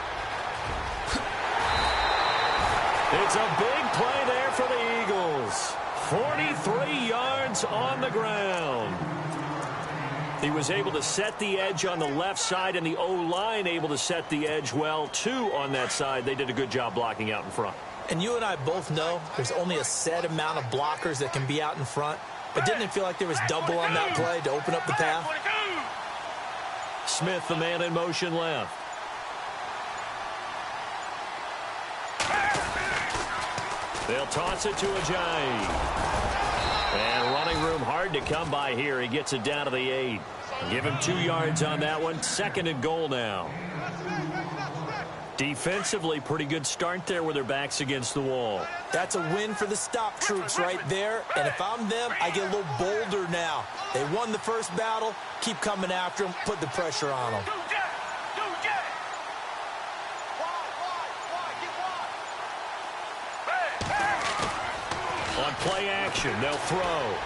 It's a big play there for the Eagles. 43 yards on the ground. He was able to set the edge on the left side, and the O-line able to set the edge well, too, on that side. They did a good job blocking out in front. And you and I both know there's only a set amount of blockers that can be out in front. But didn't it feel like there was double on that play to open up the path? Smith, the man in motion left. They'll toss it to Ajayi. And running room hard to come by here. He gets it down to the 8. Give him 2 yards on that one. Second and goal now. Defensively, pretty good start there with their backs against the wall. That's a win for the stop troops right there. And if I'm them, I get a little bolder now. They won the first battle. Keep coming after them. Put the pressure on them. On play action, they'll throw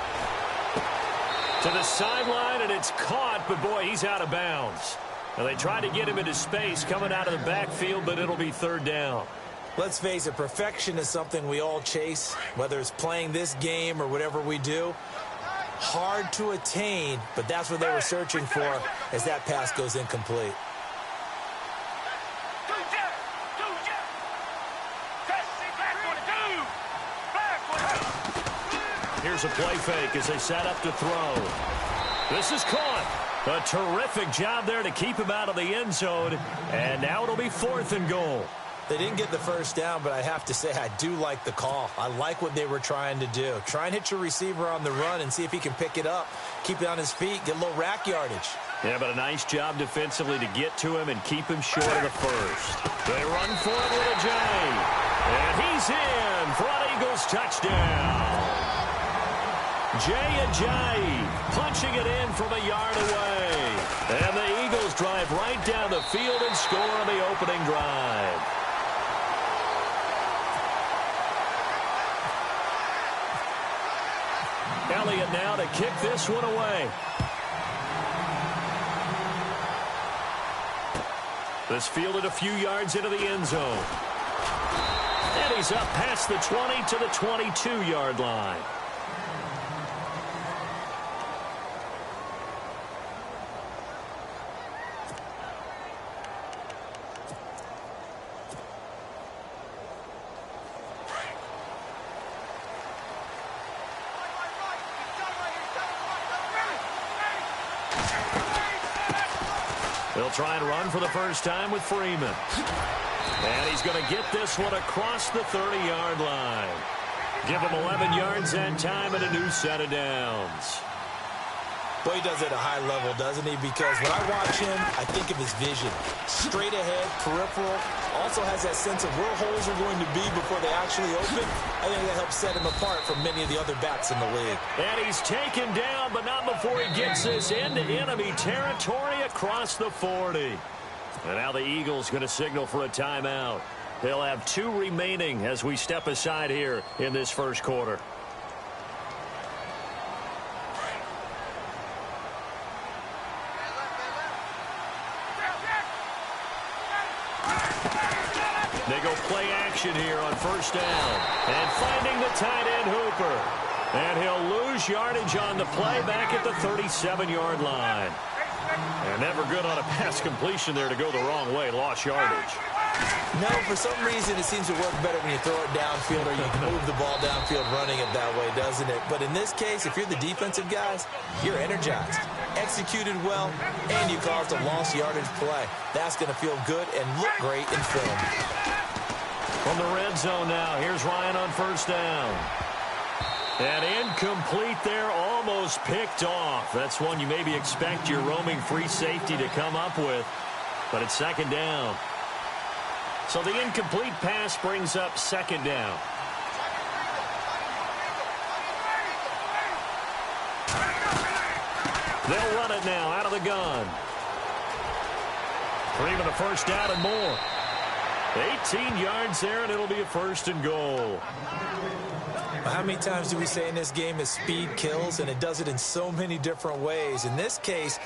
to the sideline, and it's caught, but boy, he's out of bounds. Now, they tried to get him into space coming out of the backfield, but it'll be third down. Let's face it, perfection is something we all chase, whether it's playing this game or whatever we do. Hard to attain, but that's what they were searching for as that pass goes incomplete. Here's a play fake as they set up to throw. This is caught. A terrific job there to keep him out of the end zone. And now it'll be fourth and goal. They didn't get the first down, but I have to say I do like the call. I like what they were trying to do. Try and hit your receiver on the run and see if he can pick it up. Keep it on his feet, get a little rack yardage. Yeah, but a nice job defensively to get to him and keep him short of the first. They run for it with Ajayi. And he's in for an Eagles touchdown. Ajayi punching it in from a yard away. And the Eagles drive right down the field and score on the opening drive. Elliott now to kick this one away. This fielded a few yards into the end zone. And he's up past the 20 to the 22-yard line. They'll try and run for the first time with Freeman. And he's going to get this one across the 30-yard line. Give him 11 yards that time and a new set of downs. Boy, he does it at a high level, doesn't he? Because when I watch him, I think of his vision. Straight ahead, peripheral. Also has that sense of where holes are going to be before they actually open. I think that helps set him apart from many of the other backs in the league. And he's taken down, but not before he gets this into enemy territory across the 40. And now the Eagles going to signal for a timeout. They'll have 2 remaining as we step aside here in this first quarter. action here on first down. And finding the tight end Hooper. And he'll lose yardage on the play back at the 37-yard line. And never good on a pass completion there to go the wrong way. Lost yardage. No, for some reason it seems to work better when you throw it downfield or you can move the ball downfield running it that way, doesn't it? But in this case, if you're the defensive guys, you're energized, executed well, and you caused a lost yardage play. That's going to feel good and look great in film. From the red zone now, here's Ryan on first down. And incomplete there, almost picked off. That's one you maybe expect your roaming free safety to come up with, but it's second down. So the incomplete pass brings up second down. They'll run it now out of the gun. Creaming a first down and more. 18 yards there, and it'll be a first and goal. How many times do we say in this game is speed kills, and it does it in so many different ways. In this case,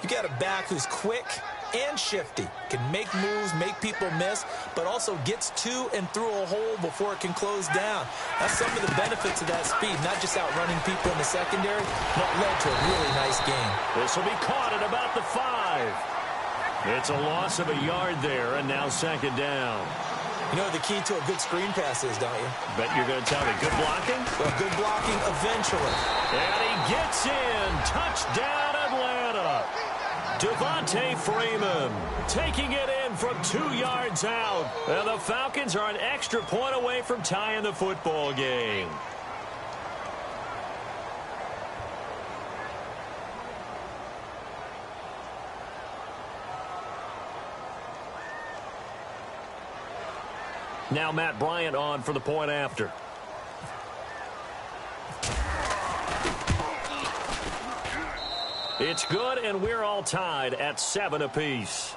you got a back who's quick and shifty, can make moves, make people miss, but also gets to and through a hole before it can close down. That's some of the benefits of that speed, not just outrunning people in the secondary, but led to a really nice game. This will be caught at about the 5. It's a loss of a yard there, and now second down. You know what the key to a good screen pass is, don't you? Bet you're going to tell me good blocking? Well, good blocking eventually. And he gets in. Touchdown, Atlanta. Devontae Freeman taking it in from 2 yards out. And the Falcons are an extra point away from tying the football game. Now Matt Bryant on for the point after. It's good, and we're all tied at 7 apiece.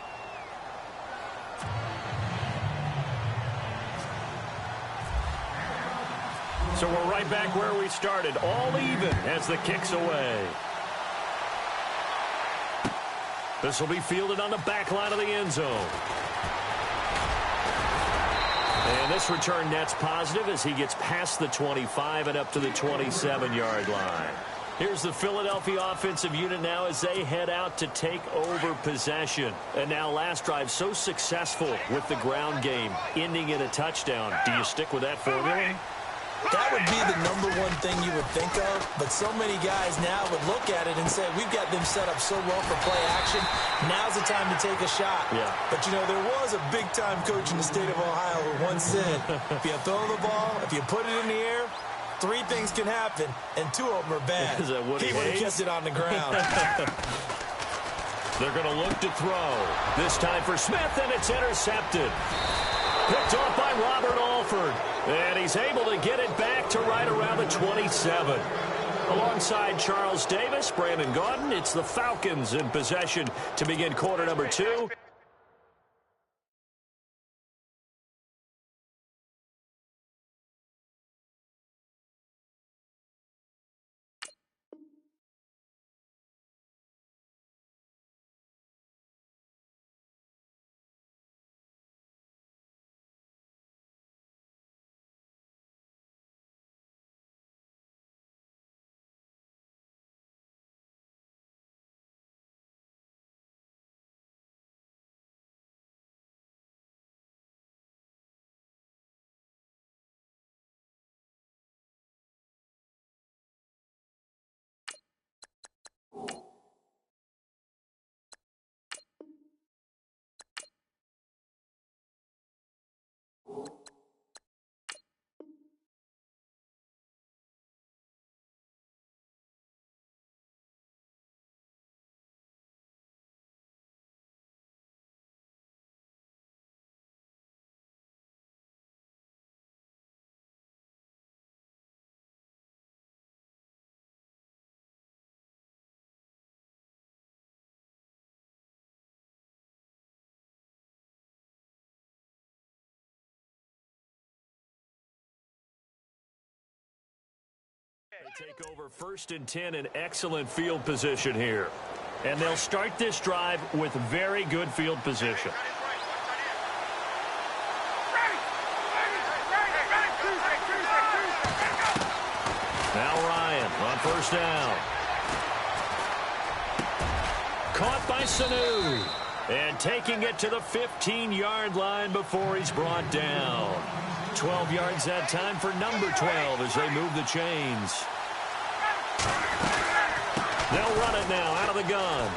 So we're right back where we started, all even as the kick's away. This will be fielded on the back line of the end zone. And this return net's positive as he gets past the 25 and up to the 27-yard line. Here's the Philadelphia offensive unit now as they head out to take over possession. And now last drive so successful with the ground game, ending in a touchdown. Do you stick with that formula? That would be the #1 thing you would think of, but so many guys now would look at it and say, we've got them set up so well for play action, now's the time to take a shot. Yeah. But, you know, there was a big-time coach in the state of Ohio who once said, if you throw the ball, if you put it in the air, 3 things can happen, and 2 of them are bad. Is that he would have kept it on the ground. They're going to look to throw. This time for Smith, and it's intercepted. Picked off by Robert Alford. And he's able to get it back to right around the 27. Alongside Charles Davis, Brandon Gaudin, it's the Falcons in possession to begin quarter number 2. They take over 1st and 10 in excellent field position here. And they'll start this drive with very good field position. first down. Caught by Sanu. And taking it to the 15-yard line before he's brought down. 12 yards that time for number 12 as they move the chains. They'll run it now out of the gun.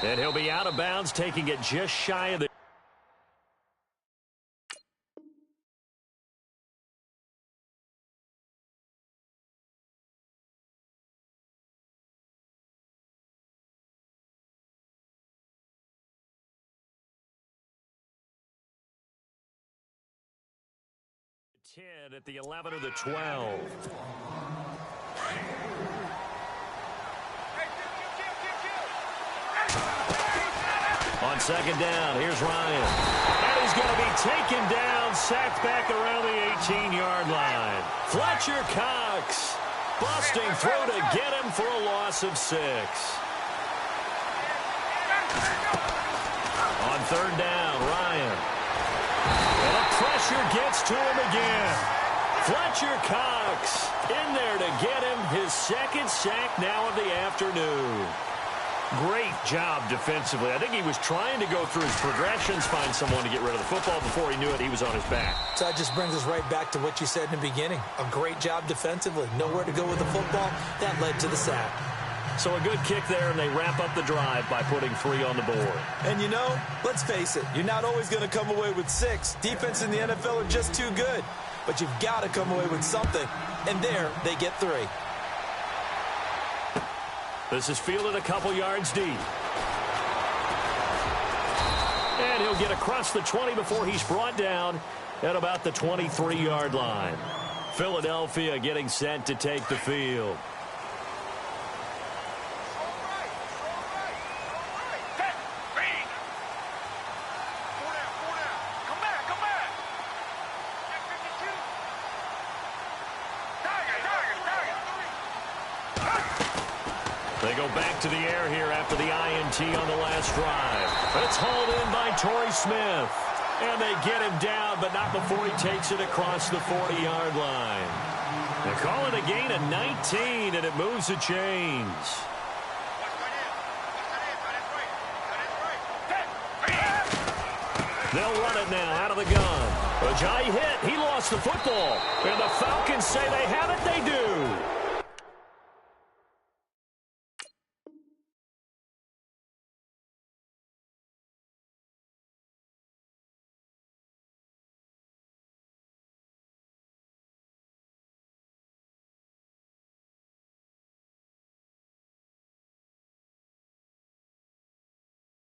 And he'll be out of bounds, taking it just shy of the... at the 11 or the 12. On second down, here's Ryan. And he's going to be taken down, sacked back around the 18-yard line. Fletcher Cox busting through to get him for a loss of 6. On third down, Ryan. And the pressure gets to him again. Fletcher Cox in there to get him his second sack now of the afternoon. Great job defensively. I think he was trying to go through his progressions, find someone to get rid of the football. Before he knew it, he was on his back. So that just brings us right back to what you said in the beginning. A great job defensively. Nowhere to go with the football. That led to the sack. So a good kick there, and they wrap up the drive by putting 3 on the board. And you know, let's face it, you're not always going to come away with 6. Defense in the NFL are just too good. But you've got to come away with something. And there, they get 3. This is fielded a couple yards deep. And he'll get across the 20 before he's brought down at about the 23-yard line. Philadelphia getting set to take the field. They go back to the air here after the INT on the last drive. But it's hauled in by Torrey Smith. And they get him down, but not before he takes it across the 40-yard line. They call it a gain of 19, and it moves the chains. They'll run it now out of the gun. Ajayi hit. He lost the football. And the Falcons say they have it. They do.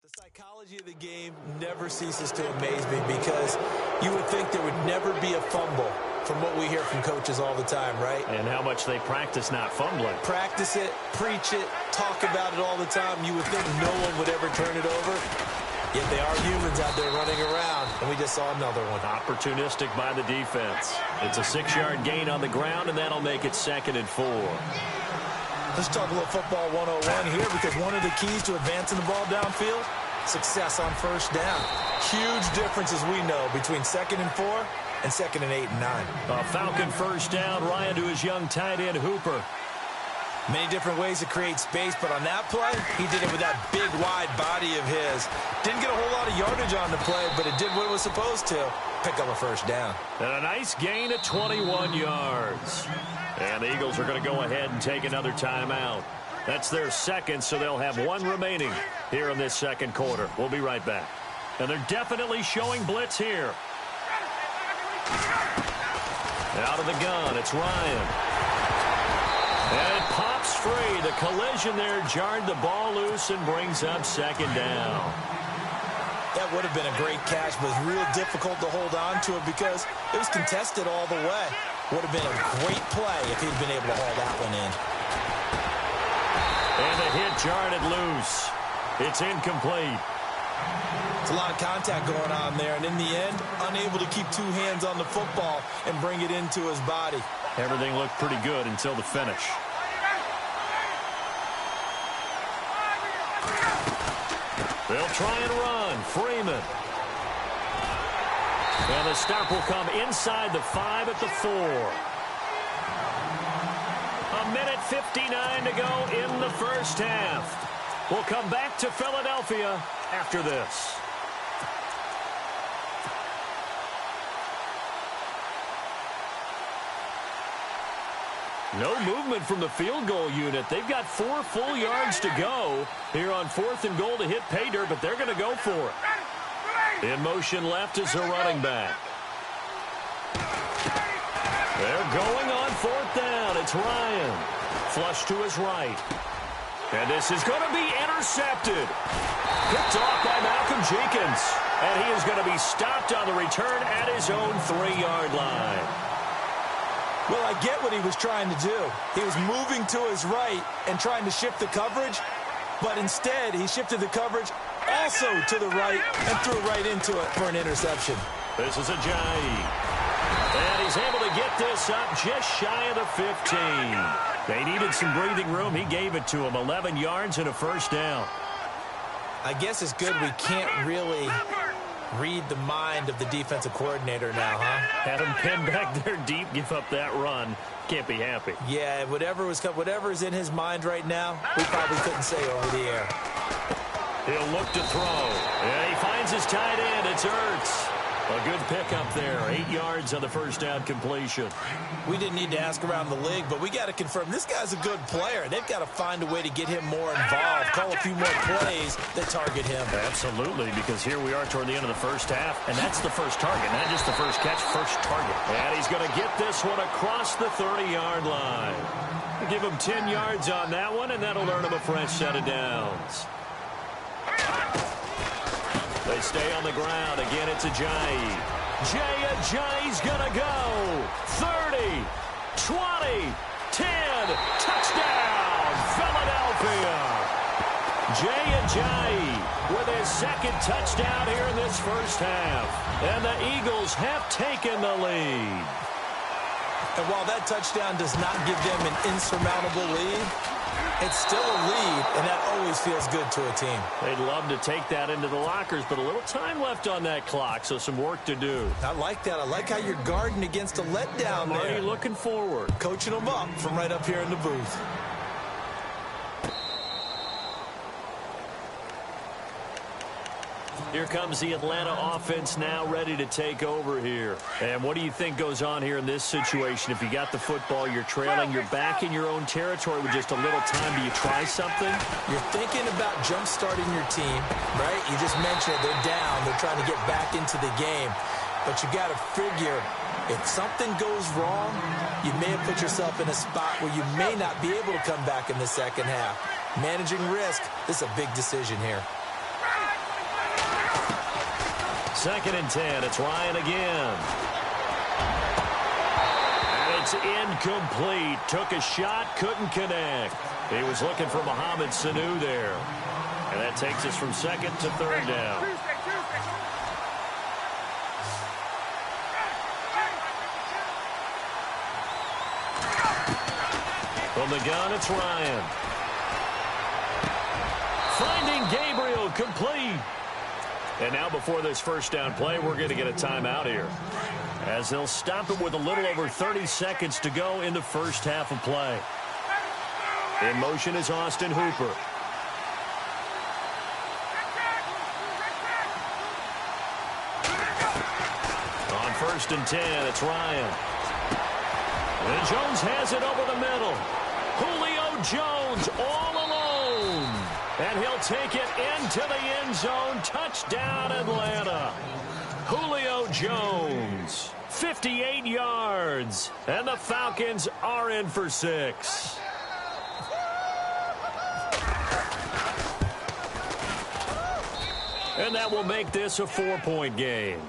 The psychology of the game never ceases to amaze me because you would think there would never be a fumble from what we hear from coaches all the time, right? And how much they practice not fumbling. Practice it, preach it, talk about it all the time. You would think no one would ever turn it over. Yet they are humans out there running around, and we just saw another one. Opportunistic by the defense. It's a 6-yard gain on the ground, and that'll make it 2nd and 4. Let's talk a little football 101 here because one of the keys to advancing the ball downfield, success on first down. Huge difference, as we know, between 2nd and 4 and 2nd and 8 and 9. A Falcon first down. Ryan to his young tight end, Hooper. Many different ways to create space, but on that play, he did it with that big, wide body of his. Didn't get a whole lot of yardage on the play, but it did what it was supposed to. Pick up a first down. And a nice gain of 21 yards. And the Eagles are going to go ahead and take another timeout. That's their second, so they'll have one remaining here in this second quarter. We'll be right back. And they're definitely showing blitz here. Out of the gun, it's Ryan. And it pops free. The collision there jarred the ball loose and brings up 2nd down. That would have been a great catch, but it was real difficult to hold on to it because it was contested all the way. Would have been a great play if he'd been able to haul that one in. And the hit jarred it loose. It's incomplete. It's a lot of contact going on there, and in the end, unable to keep 2 hands on the football and bring it into his body. Everything looked pretty good until the finish. They'll try and run. Freeman. And the stop will come inside the 5 at the 4. 1:59 to go in the first half. We'll come back to Philadelphia after this. No movement from the field goal unit. They've got 4 full yards to go here on 4th and goal to hit pay dirt, but they're going to go for it. In motion left is a running back. They're going on 4th down. It's Ryan. Flush to his right. And this is going to be intercepted. Picked off by Malcolm Jenkins. And he is going to be stopped on the return at his own 3-yard line. Well, I get what he was trying to do. He was moving to his right and trying to shift the coverage, but instead he shifted the coverage also to the right and threw right into it for an interception. This is Ajayi. And he's able to get this up just shy of the 15. They needed some breathing room. He gave it to him. 11 yards and a first down. I guess it's good we can't really read the mind of the defensive coordinator now, huh? Had him pinned back there deep, give up that run. Can't be happy. Yeah, whatever's in his mind right now, we probably couldn't say over the air. He'll look to throw. Yeah, he finds his tight end. It's Ertz. A good pickup there. 8 yards on the first down completion. We didn't need to ask around the league, but we got to confirm this guy's a good player. They've got to find a way to get him more involved, call a few more plays that target him. Absolutely, because here we are toward the end of the first half, and that's the first target, not just the first catch, first target. And he's going to get this one across the 30-yard line. Give him 10 yards on that one, and that'll earn him a fresh set of downs. They stay on the ground. Again, it's Ajayi. Ajayi's going to go. 30, 20, 10. Touchdown, Philadelphia. Ajayi with his second touchdown here in this first half. And the Eagles have taken the lead. And while that touchdown does not give them an insurmountable lead, it's still a lead, and that always feels good to a team. They'd love to take that into the lockers, but a little time left on that clock, so some work to do. I like that. I like how you're guarding against a letdown there. Already looking forward. Coaching them up from right up here in the booth. Here comes the Atlanta offense now ready to take over here. And what do you think goes on here in this situation? If you got the football, you're trailing, you're back in your own territory with just a little time. Do you try something? You're thinking about jump-starting your team, right? You just mentioned it. They're down. They're trying to get back into the game. But you got to figure, if something goes wrong, you may have put yourself in a spot where you may not be able to come back in the second half. Managing risk, this is a big decision here. 2nd and 10. It's Ryan again. And it's incomplete. Took a shot, couldn't connect. He was looking for Mohamed Sanu there. And that takes us from 2nd to 3rd down. From the gun, it's Ryan. Finding Gabriel, complete. And now before this first down play, we're going to get a timeout here, as they'll stop it with a little over 30 seconds to go in the first half of play. In motion is Austin Hooper. On 1st and 10, it's Ryan. And Jones has it over the middle. Julio Jones all alone. And he'll take it into the end zone. Touchdown, Atlanta. Julio Jones, 58 yards. And the Falcons are in for 6. And that will make this a 4-point game.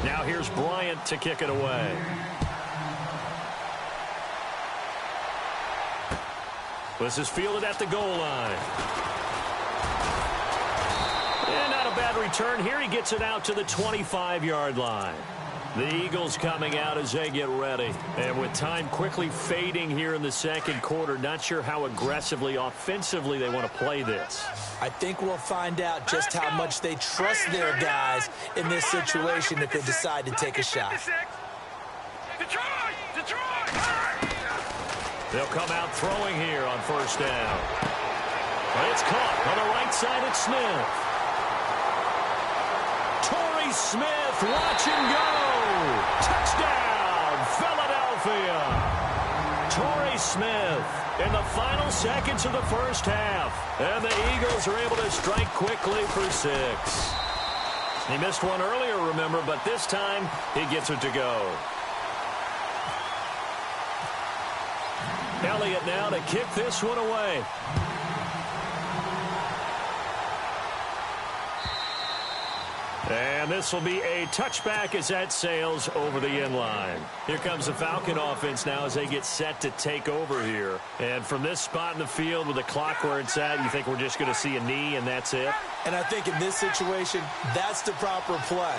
Now here's Bryant to kick it away. This is fielded at the goal line. And not a bad return here. He gets it out to the 25-yard line. The Eagles coming out as they get ready. And with time quickly fading here in the second quarter, not sure how aggressively, offensively they want to play this. I think we'll find out just how much they trust their guys in this situation if they decide to take a shot. They'll come out throwing here on first down. It's caught on the right side at Smith. Torrey Smith, watch and go. Touchdown, Philadelphia. Torrey Smith in the final seconds of the first half. And the Eagles are able to strike quickly for 6. He missed one earlier, remember, but this time he gets it to go. Elliott now to kick this one away. And this will be a touchback as that sails over the end line. Here comes the Falcon offense now as they get set to take over here. And from this spot in the field with the clock where it's at, you think we're just going to see a knee and that's it? And I think in this situation, that's the proper play.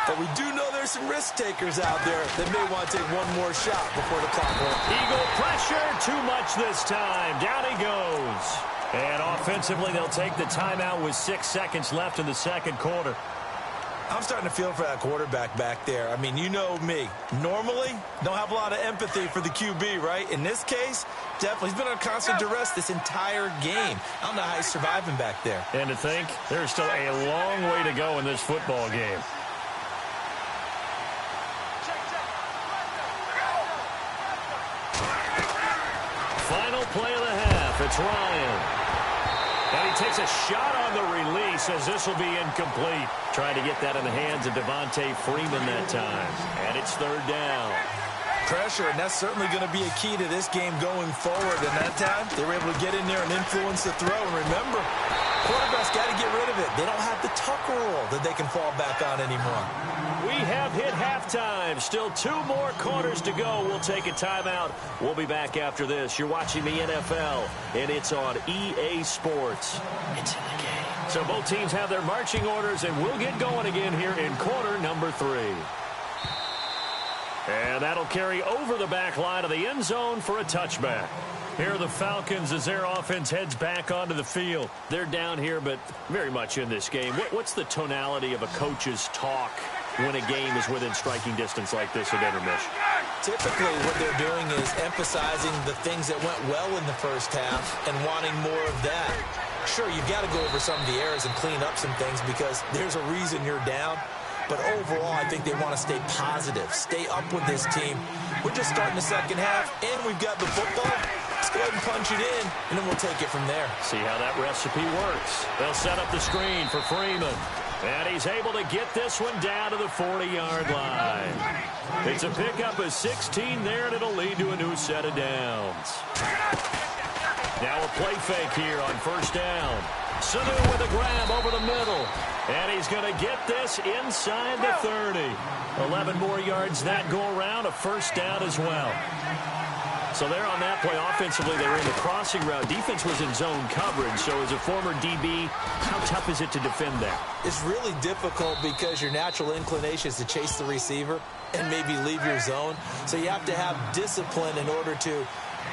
But we do know there's some risk takers out there that may want to take one more shot before the clock runs. Eagle pressure, too much this time. Down he goes. And offensively, they'll take the timeout with 6 seconds left in the second quarter. I'm starting to feel for that quarterback back there. I mean, you know me. Normally, don't have a lot of empathy for the QB, right? In this case, definitely. He's been under constant duress this entire game. I don't know how he's surviving back there. And to think, there's still a long way to go in this football game. Final play of the half. It's Ryan. And he takes a shot on the release as this will be incomplete. Trying to get that in the hands of Devontae Freeman that time. And it's third down. Pressure, and that's certainly going to be a key to this game going forward. And that time, they were able to get in there and influence the throw. And remember, quarterbacks got to get rid of it. They don't have the Tucker rule that they can fall back on anymore. We have hit halftime. Still 2 more quarters to go. We'll take a timeout. We'll be back after this. You're watching the NFL, and it's on EA Sports. It's in the game. So both teams have their marching orders, and we'll get going again here in quarter number 3. And that'll carry over the back line of the end zone for a touchback. Here are the Falcons as their offense heads back onto the field. They're down here, but very much in this game. What's the tonality of a coach's talk when a game is within striking distance like this at intermission? Typically, what they're doing is emphasizing the things that went well in the first half and wanting more of that. Sure, you've got to go over some of the errors and clean up some things because there's a reason you're down. But overall, I think they want to stay positive, stay up with this team. We're just starting the second half, and we've got the football. Let's go ahead and punch it in, and then we'll take it from there. See how that recipe works. They'll set up the screen for Freeman. And he's able to get this one down to the 40-yard line. It's a pickup of 16 there, and it'll lead to a new set of downs. Now a play fake here on first down. Sanu with a grab over the middle. And he's going to get this inside the 30. 11 more yards that go around, a first down as well. So there on that play, offensively, they were in the crossing route. Defense was in zone coverage. So as a former DB, how tough is it to defend that? It's really difficult because your natural inclination is to chase the receiver and maybe leave your zone. So you have to have discipline in order to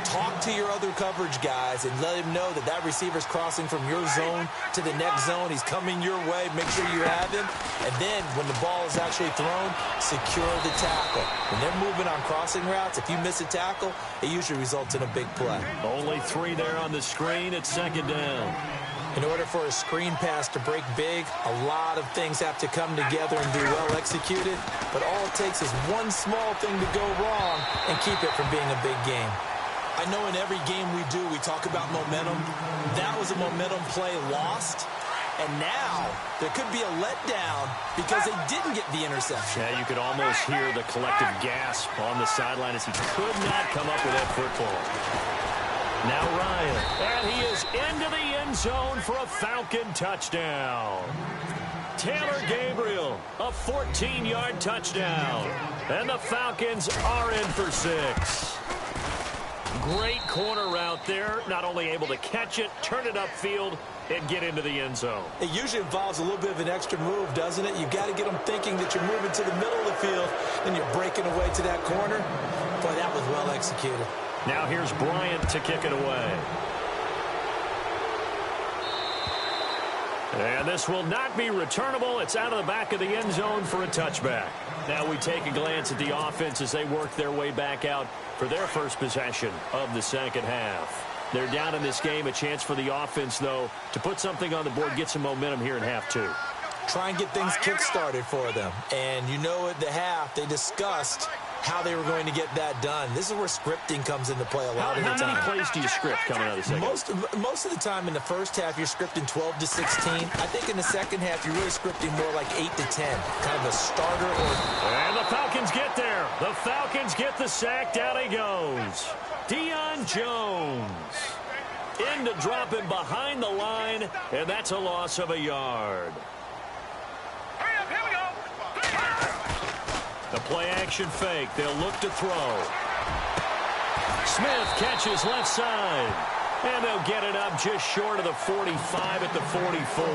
talk to your other coverage guys and let him know that that receiver's crossing from your zone to the next zone. He's coming your way. Make sure you have him. And then when the ball is actually thrown, secure the tackle. When they're moving on crossing routes, if you miss a tackle, it usually results in a big play. Only 3 there on the screen. It's second down. In order for a screen pass to break big, a lot of things have to come together and be well executed. But all it takes is one small thing to go wrong and keep it from being a big game. I know in every game we do, we talk about momentum. That was a momentum play lost. And now there could be a letdown because they didn't get the interception. Yeah, you could almost hear the collective gasp on the sideline as he could not come up with that football. Now Ryan, and he is into the end zone for a Falcon touchdown. Taylor Gabriel, a 14-yard touchdown. And the Falcons are in for 6. Great corner route there. Not only able to catch it, turn it upfield, and get into the end zone. It usually involves a little bit of an extra move, doesn't it? You've got to get them thinking that you're moving to the middle of the field, and you're breaking away to that corner. Boy, that was well executed. Now here's Bryant to kick it away. And this will not be returnable. It's out of the back of the end zone for a touchback. Now we take a glance at the offense as they work their way back out for their first possession of the second half. They're down in this game. A chance for the offense, though, to put something on the board, get some momentum here in half two. Try and get things kick-started for them. And you know at the half, they discussed how they were going to get that done. This is where scripting comes into play a lot of the time. How many plays do you script coming out of the second? Most of the time in the first half, you're scripting 12 to 16. I think in the second half, you're really scripting more like 8 to 10. Kind of a starter. And the Falcons get there. The Falcons get the sack. Down he goes. Deion Jones. In to drop him behind the line, and that's a loss of a yard. The play-action fake. They'll look to throw. Smith catches left side. And they'll get it up just short of the 45 at the 44.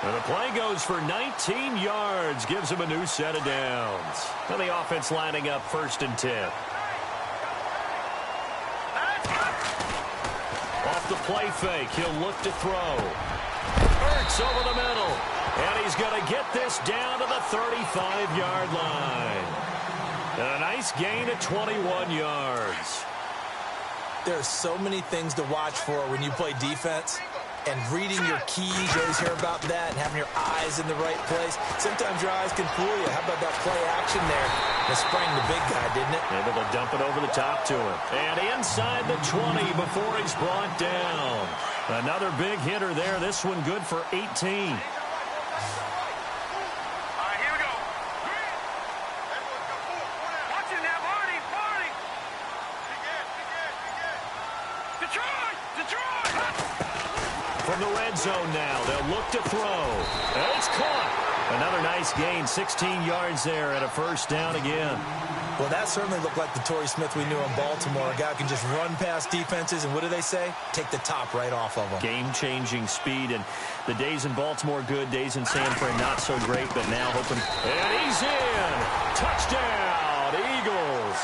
And the play goes for 19 yards. Gives them a new set of downs. And the offense lining up 1st and 10. Off the play fake. He'll look to throw. Hurts over the middle. And he's going to get this down to the 35-yard line. And a nice gain of 21 yards. There's so many things to watch for when you play defense. And reading your keys, you always hear about that, and having your eyes in the right place. Sometimes your eyes can fool you. How about that play action there? It sprang the big guy, didn't it? Able to dump it over the top to him. And inside the 20 before he's brought down. Another big hitter there. This one good for 18. From the red zone now, they'll look to throw. And it's caught. Another nice gain, 16 yards there and a first down again. Well, that certainly looked like the Torrey Smith we knew in Baltimore. A guy who can just run past defenses, and what do they say? Take the top right off of them. Game-changing speed, and the days in Baltimore good, days in San Fran not so great, but now hoping. And he's in. Touchdown, Eagles.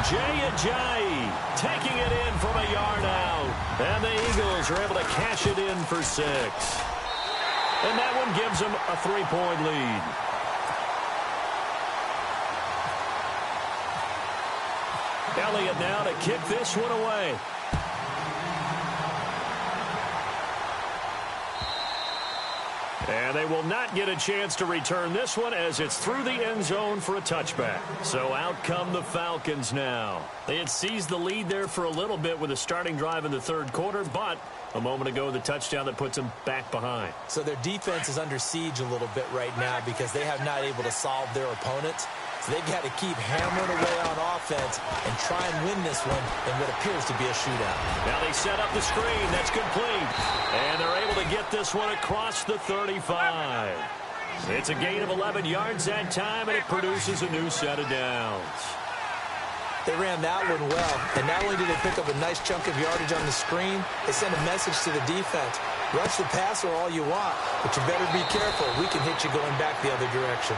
Jay Ajayi taking it in from a yard out. And the Eagles are able to cash it in for 6. And that one gives them a 3-point lead. Elliott now to kick this one away. And they will not get a chance to return this one as it's through the end zone for a touchback. So out come the Falcons now. They had seized the lead there for a little bit with a starting drive in the third quarter, but a moment ago the touchdown that puts them back behind. So their defense is under siege a little bit right now because they have not able to solve their opponents. So they've got to keep hammering away on offense and try and win this one in what appears to be a shootout. Now they set up the screen. That's complete. And they're able to get this one across the 35. It's a gain of 11 yards that time, and it produces a new set of downs. They ran that one well, and not only did they pick up a nice chunk of yardage on the screen, they sent a message to the defense. Rush the passer all you want, but you better be careful. We can hit you going back the other direction.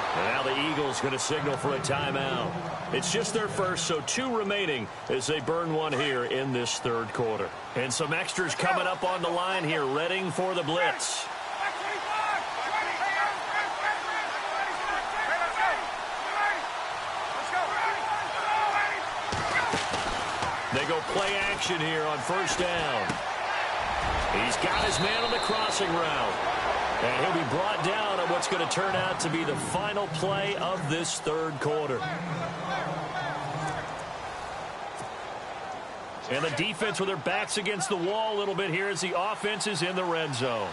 And now the Eagles going to signal for a timeout. It's just their first, so 2 remaining as they burn one here in this third quarter. And some extras coming up on the line here, readying for the blitz. They go play action here on first down. He's got his man on the crossing route. And he'll be brought down on what's going to turn out to be the final play of this third quarter. And the defense with their backs against the wall a little bit here as the offense is in the red zone.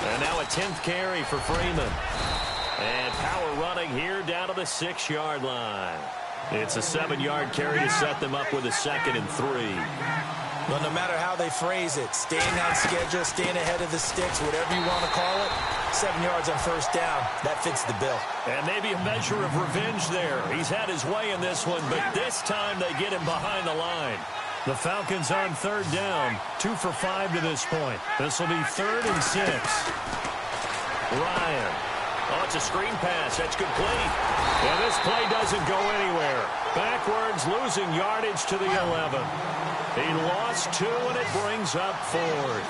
And now a 10th carry for Freeman. And power running here down to the 6-yard line. It's a 7-yard carry to set them up with a 2nd and 3. Well, no matter how they phrase it, staying on schedule, staying ahead of the sticks, whatever you want to call it, 7 yards on first down, that fits the bill. And maybe a measure of revenge there. He's had his way in this one, but this time they get him behind the line. The Falcons on third down, 2 for 5 to this point. This will be 3rd and 6. Ryan. Oh, it's a screen pass. That's complete. And this play doesn't go anywhere. Backwards, losing yardage to the 11. He lost 2, and it brings up 4th.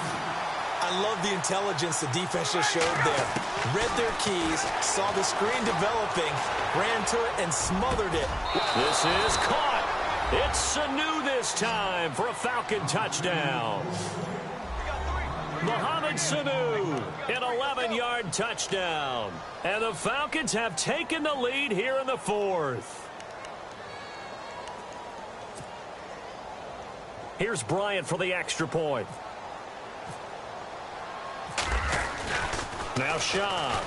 I love the intelligence the defense just showed there. Read their keys, saw the screen developing, ran to it, and smothered it. This is caught. It's Sanu this time for a Falcon touchdown. Mohamed Sanu, an 11-yard touchdown. And the Falcons have taken the lead here in the 4th. Here's Bryant for the extra point. Now Schaub.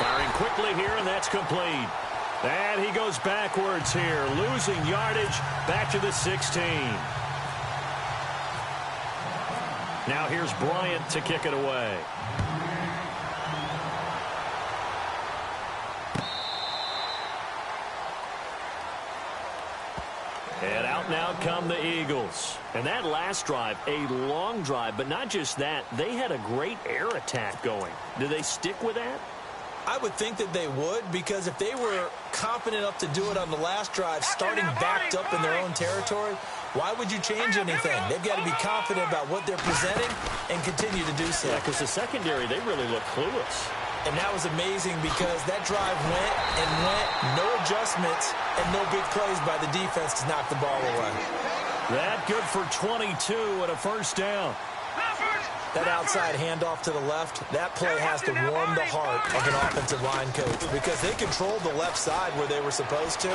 Firing quickly here, and that's complete. And he goes backwards here, losing yardage back to the 16. Now here's Bryant to kick it away. And out now come the Eagles. And that last drive, a long drive, but not just that, they had a great air attack going. Do they stick with that? I would think that they would, because if they were confident enough to do it on the last drive, starting backed up in their own territory, why would you change anything? They've got to be confident about what they're presenting and continue to do so. Yeah, because the secondary, they really look clueless. And that was amazing because that drive went and went, no adjustments, and no big plays by the defense to knock the ball away. That good for 22 and a first down. That outside handoff to the left, that play has to warm the heart of an offensive line coach because they controlled the left side where they were supposed to.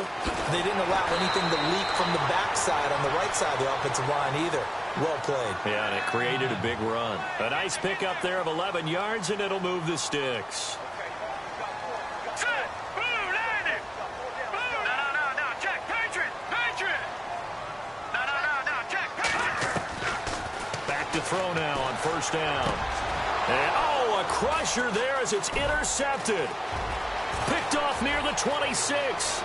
They didn't allow anything to leak from the backside on the right side of the offensive line either. Well played. Yeah, and it created a big run. A nice pickup there of 11 yards, and it'll move the sticks. Throw now on first down. And, oh, a crusher there as it's intercepted. Picked off near the 26.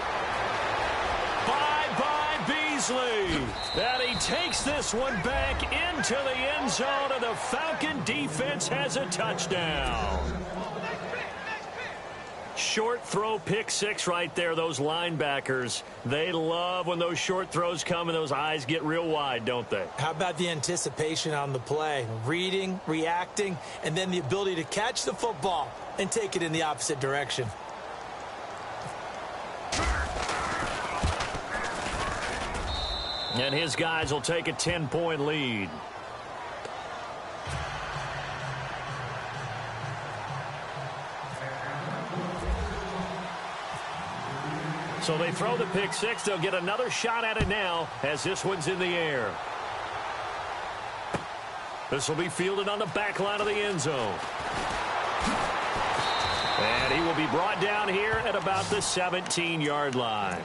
Bye-bye, Beasley. And he takes this one back into the end zone, and the Falcon defense has a touchdown. Short throw, pick six right there. Those linebackers, they love when those short throws come and those eyes get real wide, don't they? How about the anticipation on the play? Reading, reacting, and then the ability to catch the football and take it in the opposite direction. And his guys will take a 10-point lead. So they throw the pick six. They'll get another shot at it now as this one's in the air. This will be fielded on the back line of the end zone. And he will be brought down here at about the 17-yard line.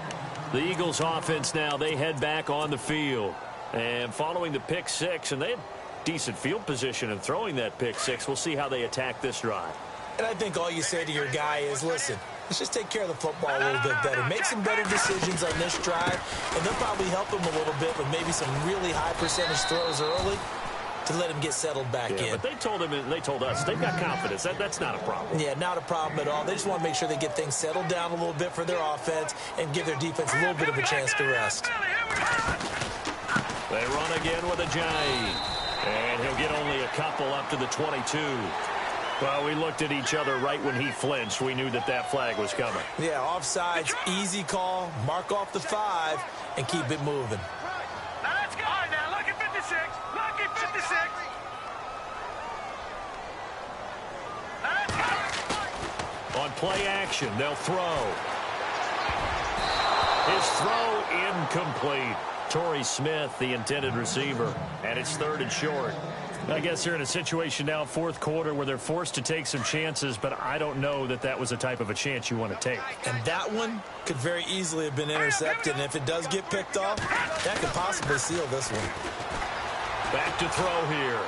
The Eagles offense now, they head back on the field. And following the pick six, and they had decent field position in throwing that pick six. We'll see how they attack this drive. And I think all you say to your guy is, listen, let's just take care of the football a little bit better. Make some better decisions on this drive, and they'll probably help him a little bit with maybe some really high percentage throws early to let him get settled back in. But they told him, and they told us, they've got confidence. That's not a problem. Yeah, not a problem at all. They just want to make sure they get things settled down a little bit for their offense and give their defense a little bit of a chance to rest. They run again with Ajayi, and he'll get only a couple up to the 22. Well, we looked at each other right when he flinched. We knew that that flag was coming. Yeah, offsides, easy call, mark off the 5, and keep it moving. Now let's go. All right, now look at 56. Look at 56. Now let's go. On play action, they'll throw. His throw incomplete. Torrey Smith, the intended receiver, and it's 3rd and short. I guess they're in a situation now, 4th quarter, where they're forced to take some chances, but I don't know that that was the type of a chance you want to take. And that one could very easily have been intercepted, and if it does get picked off, that could possibly seal this one. Back to throw here.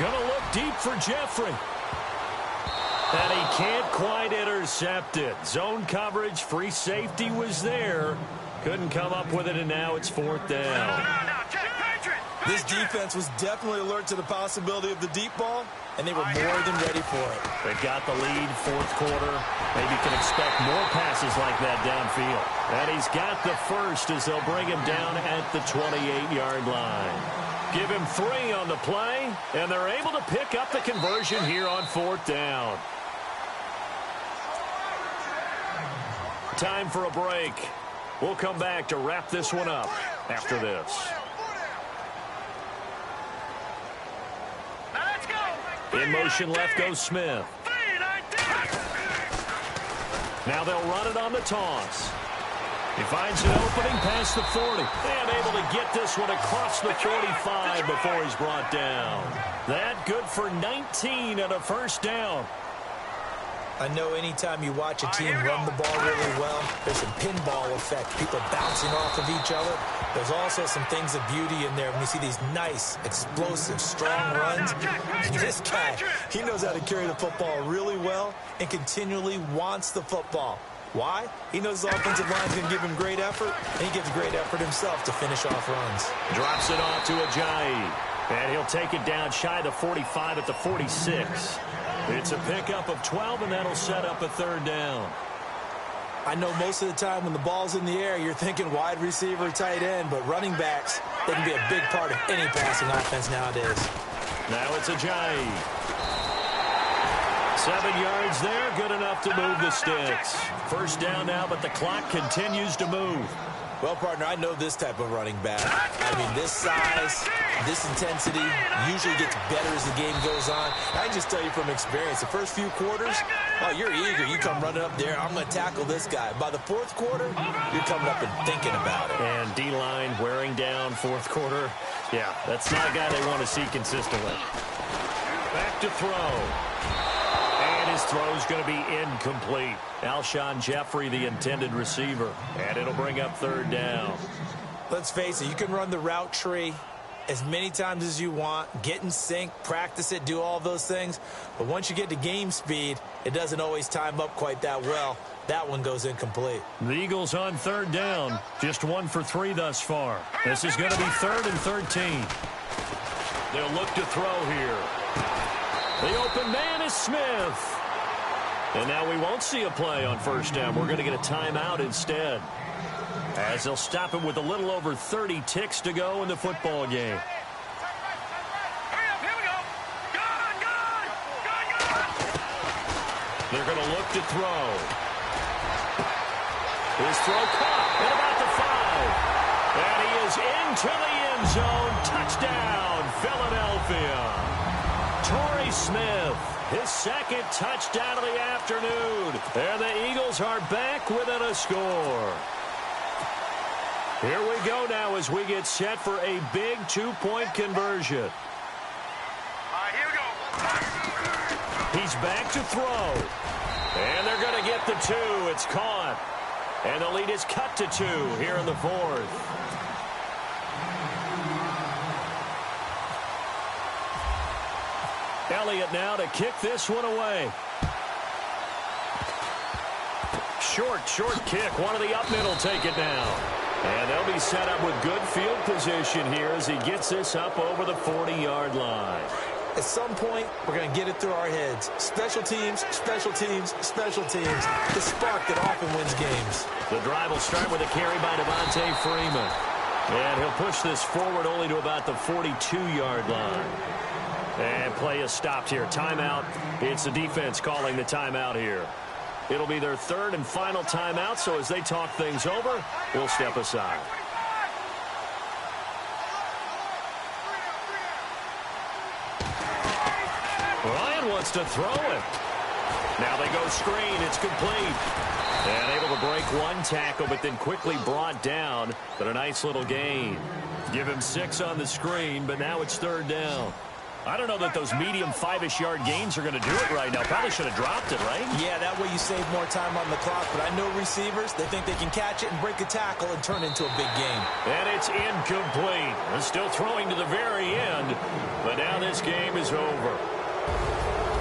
Gonna look deep for Jeffrey. And he can't quite intercept it. Zone coverage, free safety was there. Couldn't come up with it, and now it's 4th down. This defense was definitely alert to the possibility of the deep ball, and they were more than ready for it. They got the lead, 4th quarter. Maybe can expect more passes like that downfield. And he's got the first as they'll bring him down at the 28-yard line. Give him 3 on the play, and they're able to pick up the conversion here on 4th down. Time for a break. We'll come back to wrap this one up after this. In motion left goes Smith. Now they'll run it on the toss. He finds an opening past the 40. And able to get this one across the 45 before he's brought down. That good for 19 and a first down. I know anytime you watch a team run the ball really well, there's some pinball effect, people bouncing off of each other. There's also some things of beauty in there when you see these nice, explosive, strong runs. And this guy, he knows how to carry the football really well and continually wants the football. Why? He knows his offensive line's going to give him great effort, and he gives great effort himself to finish off runs. Drops it off to Ajayi. And he'll take it down shy of the 45 at the 46. It's a pickup of 12, and that'll set up a 3rd down. I know most of the time when the ball's in the air, you're thinking wide receiver, tight end, but running backs, they can be a big part of any passing offense nowadays. Now it's Ajayi. 7 yards there, good enough to move the sticks. First down now, but the clock continues to move. Well, partner, I know this type of running back. I mean, this size, this intensity usually gets better as the game goes on. I can just tell you from experience, the first few quarters, oh, you're eager. You come running up there, I'm going to tackle this guy. By the 4th quarter, you're coming up and thinking about it. And D-line wearing down 4th quarter. Yeah, that's not a guy they want to see consistently. Back to throw. And his throw's going to be incomplete. Alshon Jeffrey, the intended receiver. And it'll bring up 3rd down. Let's face it, you can run the route tree as many times as you want, get in sync, practice it, do all those things. But once you get to game speed, it doesn't always time up quite that well. That one goes incomplete. The Eagles on 3rd down. Just 1 for 3 thus far. This is going to be 3rd and 13. They'll look to throw here. The open man is Smith. And now we won't see a play on 1st down. We're going to get a timeout instead, as they'll stop him with a little over 30 ticks to go in the football game. They're going to look to throw. His throw caught at about the 5. And he is into the end zone. Touchdown, Philadelphia. Torrey Smith, his 2nd touchdown of the afternoon. And the Eagles are back within a score. Here we go now as we get set for a big 2-point conversion. Here we go. He's back to throw. And they're going to get the 2. It's caught. And the lead is cut to 2 here in the 4th. Elliott now to kick this one away. Short kick. One of the up middle take it down. And they'll be set up with good field position here as he gets this up over the 40-yard line. At some point, we're going to get it through our heads. Special teams, special teams, special teams. The spark that often wins games. The drive will start with a carry by Devontae Freeman. And he'll push this forward only to about the 42-yard line. And play is stopped here. Timeout. It's the defense calling the timeout here. It'll be their 3rd and final timeout, so as they talk things over, we'll step aside. Ryan wants to throw it. Now they go screen. It's complete. And able to break one tackle, but then quickly brought down. But a nice little gain. Give him 6 on the screen, but now it's 3rd down. I don't know that those medium 5-ish yard gains are going to do it right now. Probably should have dropped it, right? Yeah, that way you save more time on the clock. But I know receivers, they think they can catch it and break a tackle and turn into a big game. And it's incomplete. They're still throwing to the very end, but now this game is over.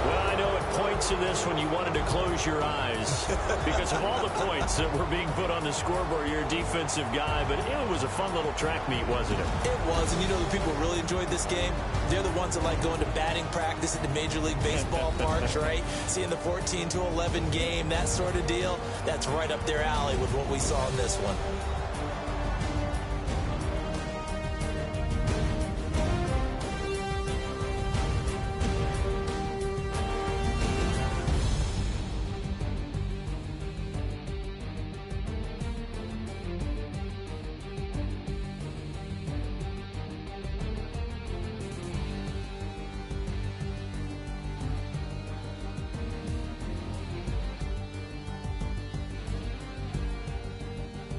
Well, I know at points in this when you wanted to close your eyes because of all the points that were being put on the scoreboard. You're a defensive guy, but it was a fun little track meet, wasn't it? It was, and you know the people who really enjoyed this game? They're the ones that like going to batting practice at the Major League Baseball parks, right? Seeing the 14-11 game, that sort of deal, that's right up their alley with what we saw in this one.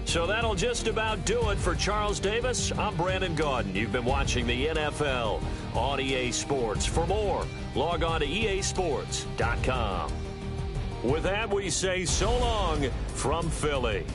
So that'll just about do it for Charles Davis. I'm Brandon Gaudin. You've been watching the NFL on EA Sports. For more, log on to easports.com. With that, we say so long from Philly.